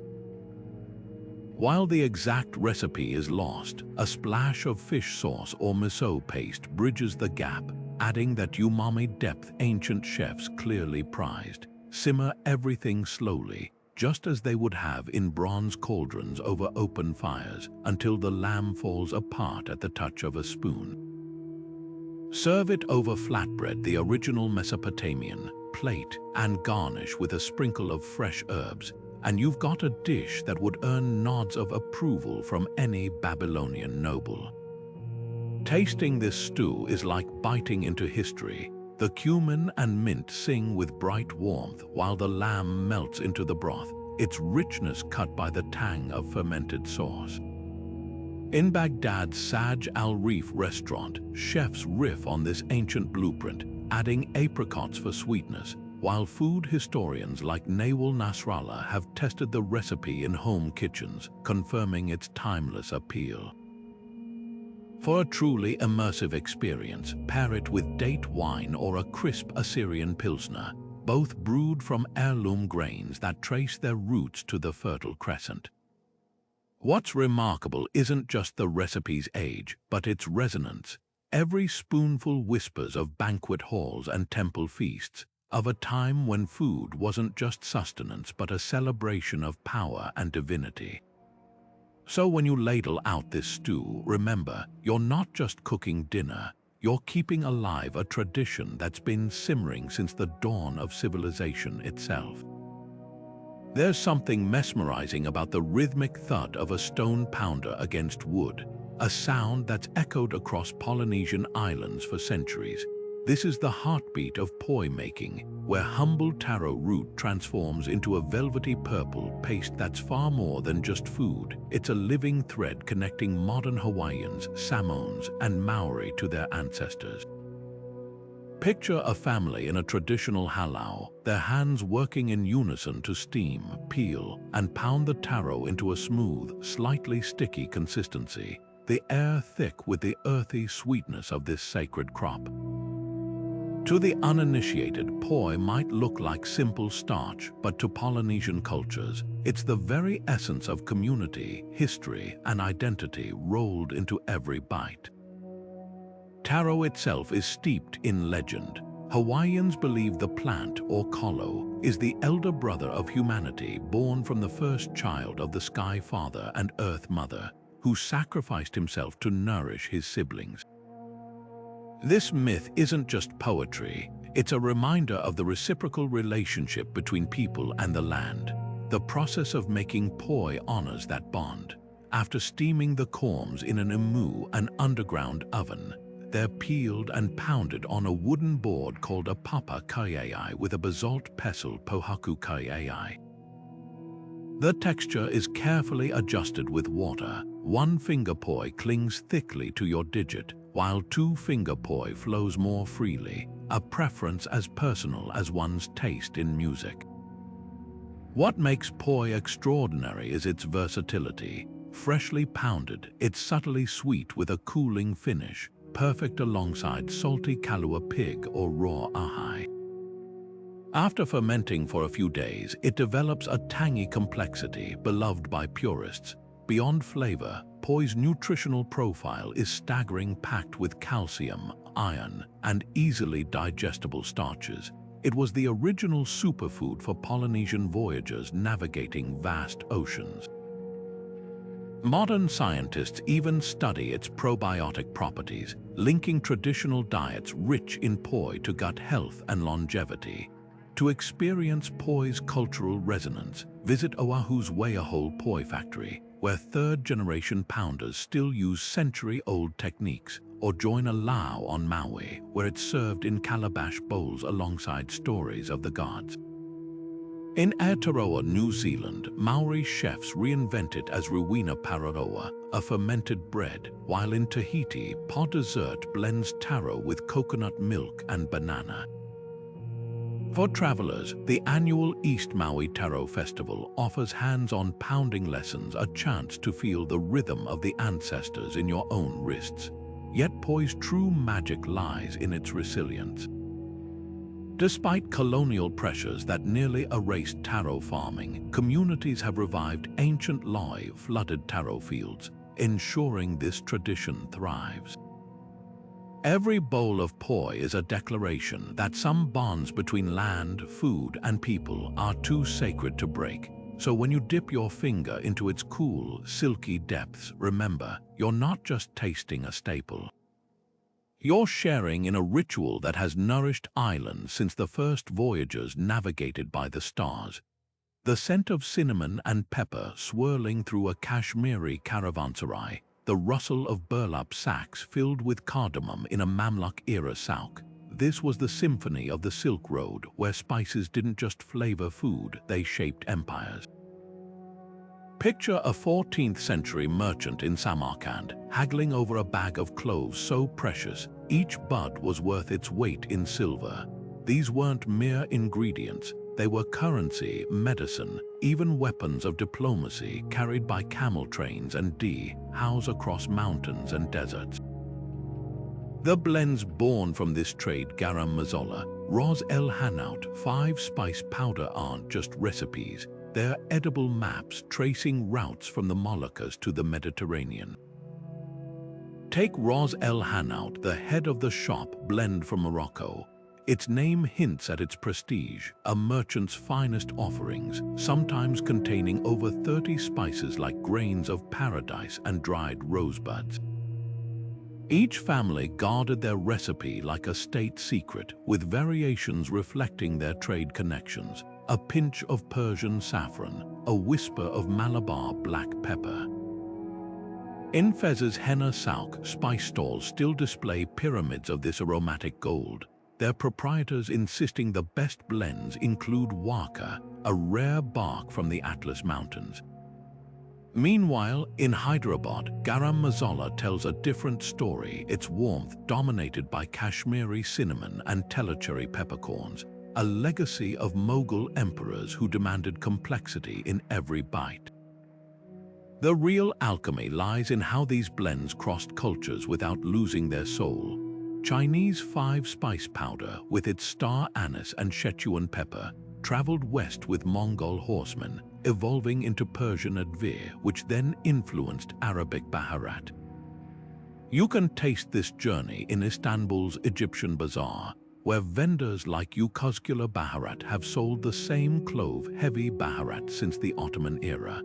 While the exact recipe is lost, a splash of fish sauce or miso paste bridges the gap, adding that umami depth ancient chefs clearly prized. Simmer everything slowly, just as they would have in bronze cauldrons over open fires, until the lamb falls apart at the touch of a spoon. Serve it over flatbread, the original Mesopotamian, plate, and garnish with a sprinkle of fresh herbs, and you've got a dish that would earn nods of approval from any Babylonian noble. Tasting this stew is like biting into history. The cumin and mint sing with bright warmth while the lamb melts into the broth, its richness cut by the tang of fermented sauce. In Baghdad's Saj al-Reef restaurant, chefs riff on this ancient blueprint, adding apricots for sweetness, while food historians like Nawal Nasrallah have tested the recipe in home kitchens, confirming its timeless appeal. For a truly immersive experience, pair it with date wine or a crisp Assyrian Pilsner, both brewed from heirloom grains that trace their roots to the Fertile Crescent. What's remarkable isn't just the recipe's age, but its resonance. Every spoonful whispers of banquet halls and temple feasts, of a time when food wasn't just sustenance but a celebration of power and divinity. So when you ladle out this stew, remember, you're not just cooking dinner, you're keeping alive a tradition that's been simmering since the dawn of civilization itself. There's something mesmerizing about the rhythmic thud of a stone pounder against wood, a sound that's echoed across Polynesian islands for centuries. This is the heartbeat of poi-making, where humble taro root transforms into a velvety purple paste that's far more than just food. It's a living thread connecting modern Hawaiians, Samoans, and Maori to their ancestors. Picture a family in a traditional halau, their hands working in unison to steam, peel, and pound the taro into a smooth, slightly sticky consistency, the air thick with the earthy sweetness of this sacred crop. To the uninitiated, poi might look like simple starch, but to Polynesian cultures, it's the very essence of community, history, and identity rolled into every bite. Taro itself is steeped in legend. Hawaiians believe the plant, or kolo, is the elder brother of humanity, born from the first child of the Sky Father and Earth Mother, who sacrificed himself to nourish his siblings. This myth isn't just poetry, it's a reminder of the reciprocal relationship between people and the land. The process of making poi honors that bond. After steaming the corms in an imu, an underground oven, they're peeled and pounded on a wooden board called a papa kaiai with a basalt pestle pohaku kaiai. The texture is carefully adjusted with water. One finger poi clings thickly to your digit, while two-finger poi flows more freely, a preference as personal as one's taste in music. What makes poi extraordinary is its versatility. Freshly pounded, it's subtly sweet with a cooling finish, perfect alongside salty kalua pig or raw ahai. After fermenting for a few days, it develops a tangy complexity beloved by purists. Beyond flavor, poi's nutritional profile is staggering, packed with calcium, iron, and easily digestible starches. It was the original superfood for Polynesian voyagers navigating vast oceans. Modern scientists even study its probiotic properties, linking traditional diets rich in poi to gut health and longevity. To experience Poi's cultural resonance, visit Oahu's Weiahole Poi factory, where third-generation pounders still use century-old techniques, or join a lao on Maui, where it's served in calabash bowls alongside stories of the gods. In Aotearoa, New Zealand, Maori chefs reinvented as ruina pararoa, a fermented bread, while in Tahiti, pot dessert blends taro with coconut milk and banana. For travelers, the annual East Maui Taro Festival offers hands-on pounding lessons, a chance to feel the rhythm of the ancestors in your own wrists. Yet Poi's true magic lies in its resilience. Despite colonial pressures that nearly erased taro farming, communities have revived ancient loi flooded taro fields, ensuring this tradition thrives. Every bowl of poi is a declaration that some bonds between land, food, and people are too sacred to break. So when you dip your finger into its cool, silky depths, remember, you're not just tasting a staple. You're sharing in a ritual that has nourished islands since the first voyagers navigated by the stars. The scent of cinnamon and pepper swirling through a Kashmiri caravanserai, the rustle of burlap sacks filled with cardamom in a Mamluk-era souk. This was the symphony of the Silk Road, where spices didn't just flavor food, they shaped empires. Picture a 14th century merchant in Samarkand, haggling over a bag of cloves so precious, each bud was worth its weight in silver. These weren't mere ingredients, they were currency, medicine, even weapons of diplomacy carried by camel trains and house across mountains and deserts. The blends born from this trade, garum mazola, ros el hanout, 5-spice powder, aren't just recipes. They're edible maps tracing routes from the Moluccas to the Mediterranean. Take Ros el Hanout, the head of the shop blend from Morocco. Its name hints at its prestige, a merchant's finest offerings, sometimes containing over 30 spices like grains of paradise and dried rosebuds. Each family guarded their recipe like a state secret, with variations reflecting their trade connections. A pinch of Persian saffron, a whisper of Malabar black pepper. In Fez's henna souk, spice stalls still display pyramids of this aromatic gold, their proprietors insisting the best blends include waka, a rare bark from the Atlas Mountains. Meanwhile, in Hyderabad, garam masala tells a different story, its warmth dominated by Kashmiri cinnamon and telecherry peppercorns, a legacy of Mughal emperors who demanded complexity in every bite. The real alchemy lies in how these blends crossed cultures without losing their soul. Chinese 5-spice powder, with its star anise and Szechuan pepper, traveled west with Mongol horsemen, evolving into Persian advir, which then influenced Arabic baharat. You can taste this journey in Istanbul's Egyptian bazaar, where vendors like Ukazgula Baharat have sold the same clove-heavy Baharat since the Ottoman era.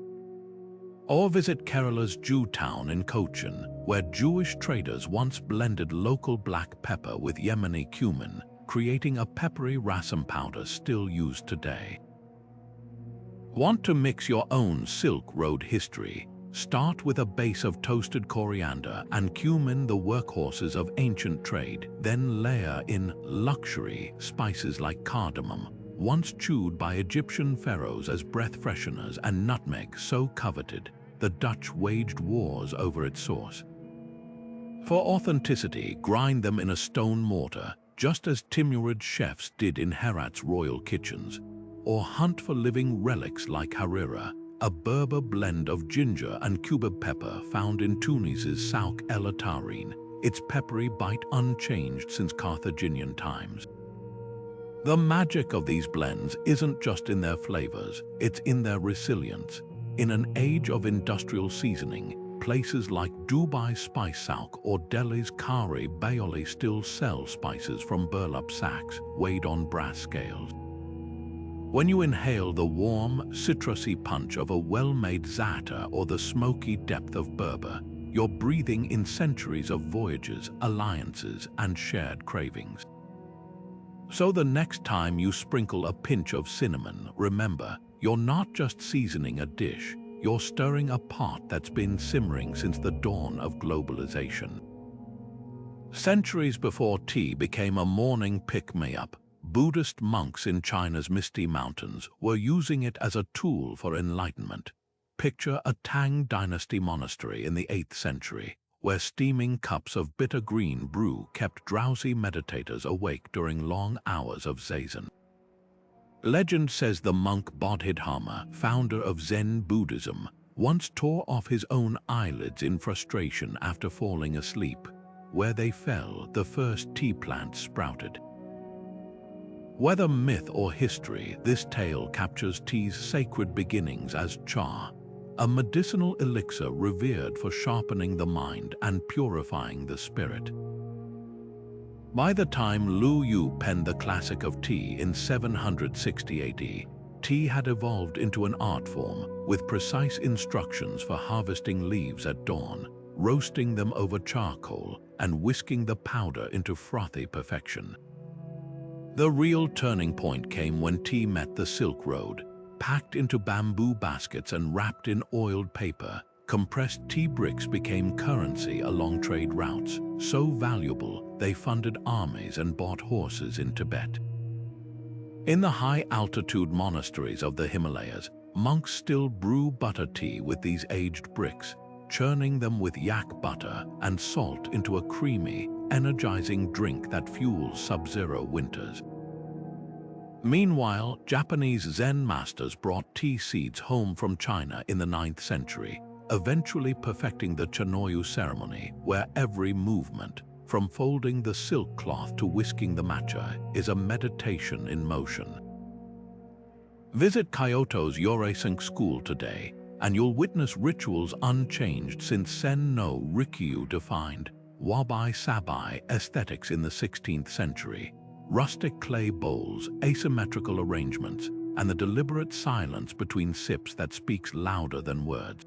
Or visit Kerala's Jew town in Cochin, where Jewish traders once blended local black pepper with Yemeni cumin, creating a peppery rasam powder still used today. Want to mix your own Silk Road history? Start with a base of toasted coriander and cumin, the workhorses of ancient trade, then layer in luxury spices like cardamom, once chewed by Egyptian pharaohs as breath fresheners, and nutmeg, so coveted, the Dutch waged wars over its source. For authenticity, grind them in a stone mortar, just as Timurid chefs did in Herat's royal kitchens, or hunt for living relics like harira, a Berber blend of ginger and cubeb pepper found in Tunis's Souk el Atarin, its peppery bite unchanged since Carthaginian times. The magic of these blends isn't just in their flavors, it's in their resilience. In an age of industrial seasoning, places like Dubai Spice Souk or Delhi's Kari Bayoli still sell spices from burlap sacks weighed on brass scales. When you inhale the warm, citrusy punch of a well-made za'atar or the smoky depth of Berber, you're breathing in centuries of voyages, alliances, and shared cravings. So the next time you sprinkle a pinch of cinnamon, remember, you're not just seasoning a dish, you're stirring a pot that's been simmering since the dawn of globalization. Centuries before tea became a morning pick-me-up, Buddhist monks in China's misty mountains were using it as a tool for enlightenment. Picture a Tang Dynasty monastery in the 8th century, where steaming cups of bitter green brew kept drowsy meditators awake during long hours of zazen. Legend says the monk Bodhidharma, founder of Zen Buddhism, once tore off his own eyelids in frustration after falling asleep. Where they fell, the first tea plants sprouted. Whether myth or history, this tale captures tea's sacred beginnings as cha, a medicinal elixir revered for sharpening the mind and purifying the spirit. By the time Lu Yu penned the classic of tea in 760 AD, tea had evolved into an art form with precise instructions for harvesting leaves at dawn, roasting them over charcoal, and whisking the powder into frothy perfection. The real turning point came when tea met the Silk Road. Packed into bamboo baskets and wrapped in oiled paper, compressed tea bricks became currency along trade routes, so valuable they funded armies and bought horses in Tibet. In the high-altitude monasteries of the Himalayas, monks still brew butter tea with these aged bricks, churning them with yak butter and salt into a creamy, energizing drink that fuels sub-zero winters. Meanwhile, Japanese Zen masters brought tea seeds home from China in the 9th century, eventually perfecting the Chanoyu ceremony, where every movement, from folding the silk cloth to whisking the matcha, is a meditation in motion. Visit Kyoto's Yoreisink school today, and you'll witness rituals unchanged since Sen no Rikyu defined wabi-sabi aesthetics in the 16th century. Rustic clay bowls, asymmetrical arrangements, and the deliberate silence between sips that speaks louder than words.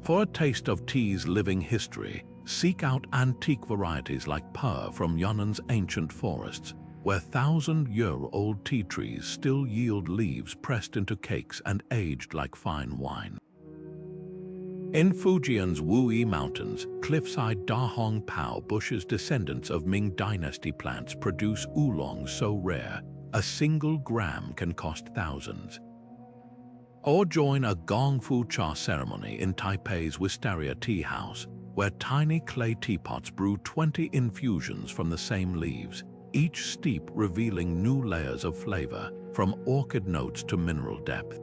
For a taste of tea's living history, seek out antique varieties like Pu from Yunnan's ancient forests, where 1,000-year-old tea trees still yield leaves pressed into cakes and aged like fine wine. In Fujian's Wuyi Mountains, cliffside Dahong Pao bushes, descendants of Ming Dynasty plants, produce oolongs so rare, a single gram can cost thousands. Or join a gongfu cha ceremony in Taipei's Wisteria Tea House, where tiny clay teapots brew 20 infusions from the same leaves, each steep revealing new layers of flavor, from orchid notes to mineral depth.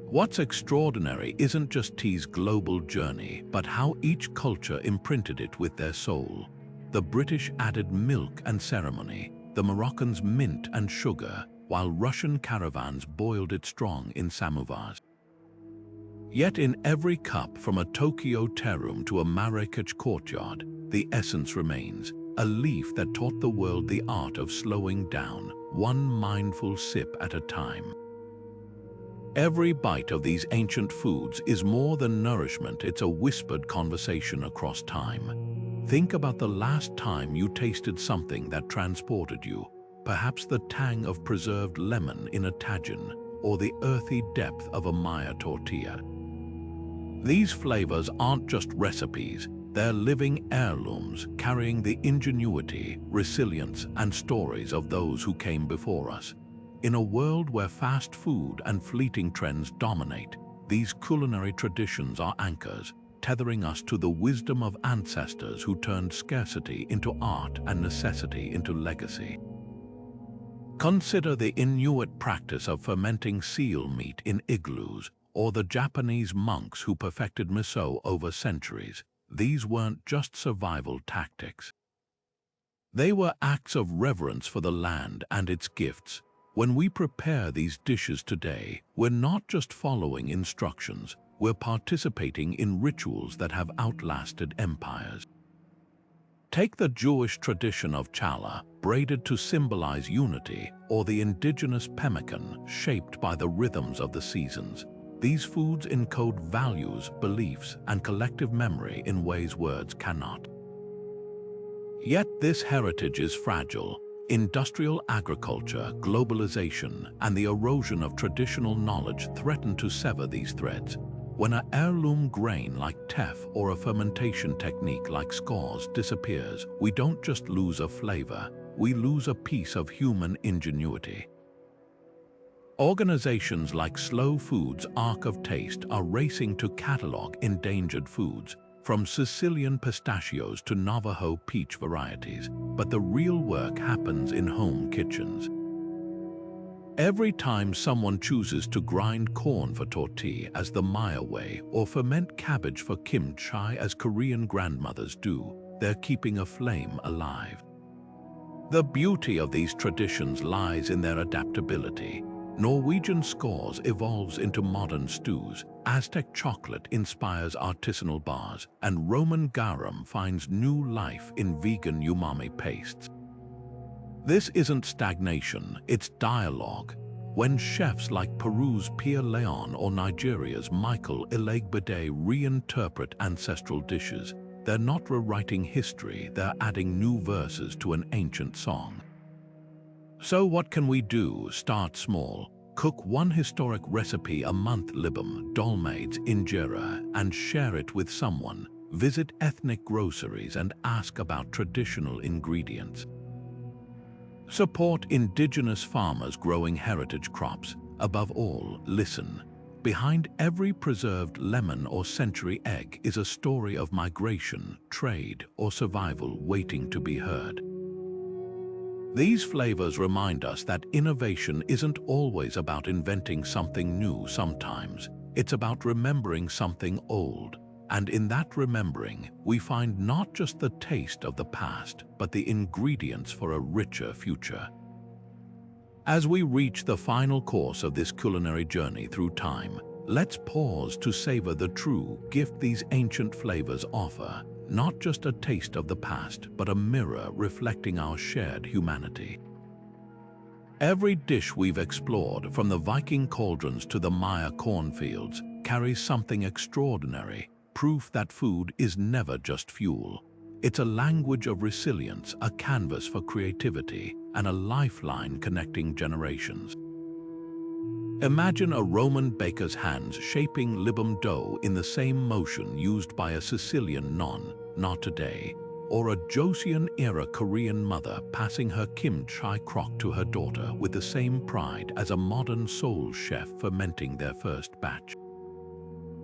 What's extraordinary isn't just tea's global journey, but how each culture imprinted it with their soul. The British added milk and ceremony, the Moroccans mint and sugar, while Russian caravans boiled it strong in samovars. Yet in every cup, from a Tokyo tearoom to a Marrakech courtyard, the essence remains, a leaf that taught the world the art of slowing down, one mindful sip at a time. Every bite of these ancient foods is more than nourishment, it's a whispered conversation across time. Think about the last time you tasted something that transported you, perhaps the tang of preserved lemon in a tagine, or the earthy depth of a Maya tortilla. These flavors aren't just recipes, they're living heirlooms carrying the ingenuity, resilience, and stories of those who came before us. In a world where fast food and fleeting trends dominate, these culinary traditions are anchors, tethering us to the wisdom of ancestors who turned scarcity into art and necessity into legacy. Consider the Inuit practice of fermenting seal meat in igloos, or the Japanese monks who perfected miso over centuries. These weren't just survival tactics. They were acts of reverence for the land and its gifts. When we prepare these dishes today, we're not just following instructions, we're participating in rituals that have outlasted empires. Take the Jewish tradition of challah, braided to symbolize unity, or the indigenous pemmican, shaped by the rhythms of the seasons. These foods encode values, beliefs, and collective memory in ways words cannot. Yet this heritage is fragile. Industrial agriculture, globalization, and the erosion of traditional knowledge threaten to sever these threads. When an heirloom grain like teff or a fermentation technique like skause disappears, we don't just lose a flavor, we lose a piece of human ingenuity. Organizations like Slow Food's Arc of Taste are racing to catalog endangered foods, from Sicilian pistachios to Navajo peach varieties, but the real work happens in home kitchens. Every time someone chooses to grind corn for tortilla as the Maya way or ferment cabbage for kimchi as Korean grandmothers do, they're keeping a flame alive. The beauty of these traditions lies in their adaptability. Norwegian skause evolves into modern stews, Aztec chocolate inspires artisanal bars, and Roman garum finds new life in vegan umami pastes. This isn't stagnation, it's dialogue. When chefs like Peru's Pierre Leon or Nigeria's Michael Elegbede reinterpret ancestral dishes, they're not rewriting history, they're adding new verses to an ancient song. So what can we do? Start small. Cook one historic recipe a month, dolmades, Injera, and share it with someone. Visit ethnic groceries and ask about traditional ingredients. Support indigenous farmers growing heritage crops. Above all, listen. Behind every preserved lemon or century egg is a story of migration, trade, or survival waiting to be heard. These flavors remind us that innovation isn't always about inventing something new. Sometimes it's about remembering something old. And in that remembering, we find not just the taste of the past, but the ingredients for a richer future. As we reach the final course of this culinary journey through time, let's pause to savor the true gift these ancient flavors offer. Not just a taste of the past, but a mirror reflecting our shared humanity. Every dish we've explored, from the Viking cauldrons to the Maya cornfields, carries something extraordinary, proof that food is never just fuel. It's a language of resilience, a canvas for creativity, and a lifeline connecting generations. Imagine a Roman baker's hands shaping libum dough in the same motion used by a Sicilian non, not today, or a Joseon-era Korean mother passing her kimchi crock to her daughter with the same pride as a modern Seoul chef fermenting their first batch.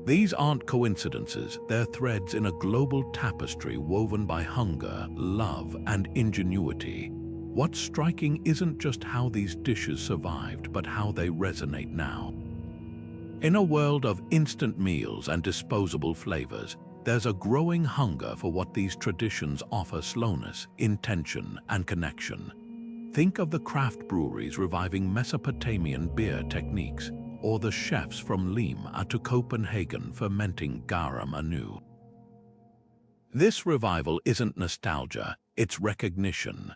These aren't coincidences, they're threads in a global tapestry woven by hunger, love, and ingenuity. What's striking isn't just how these dishes survived, but how they resonate now. In a world of instant meals and disposable flavors, there's a growing hunger for what these traditions offer: slowness, intention, and connection. Think of the craft breweries reviving Mesopotamian beer techniques, or the chefs from Lima to Copenhagen fermenting garum anew. This revival isn't nostalgia, it's recognition.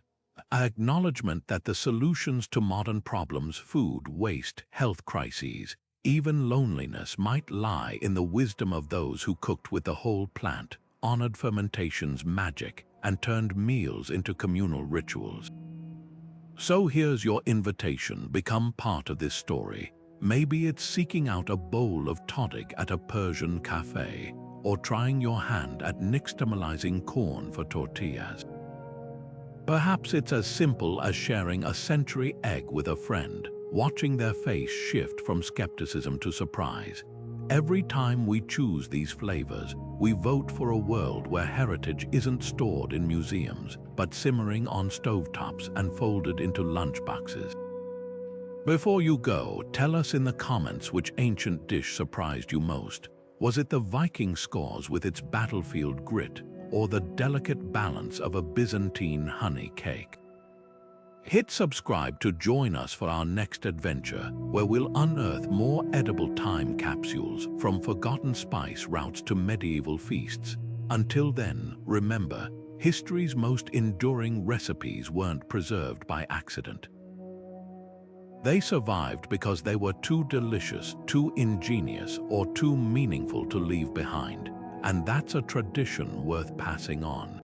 An acknowledgement that the solutions to modern problems, food waste, health crises, even loneliness, might lie in the wisdom of those who cooked with the whole plant, honored fermentation's magic, and turned meals into communal rituals. So here's your invitation: become part of this story. Maybe it's seeking out a bowl of toddig at a Persian cafe, or trying your hand at nixtamalizing corn for tortillas. Perhaps it's as simple as sharing a century egg with a friend, watching their face shift from skepticism to surprise. Every time we choose these flavors, we vote for a world where heritage isn't stored in museums, but simmering on stovetops and folded into lunchboxes. Before you go, tell us in the comments which ancient dish surprised you most. Was it the Viking skause with its battlefield grit, or the delicate balance of a Byzantine honey cake? Hit subscribe to join us for our next adventure, where we'll unearth more edible time capsules, from forgotten spice routes to medieval feasts. Until then, remember, history's most enduring recipes weren't preserved by accident. They survived because they were too delicious, too ingenious, or too meaningful to leave behind. And that's a tradition worth passing on.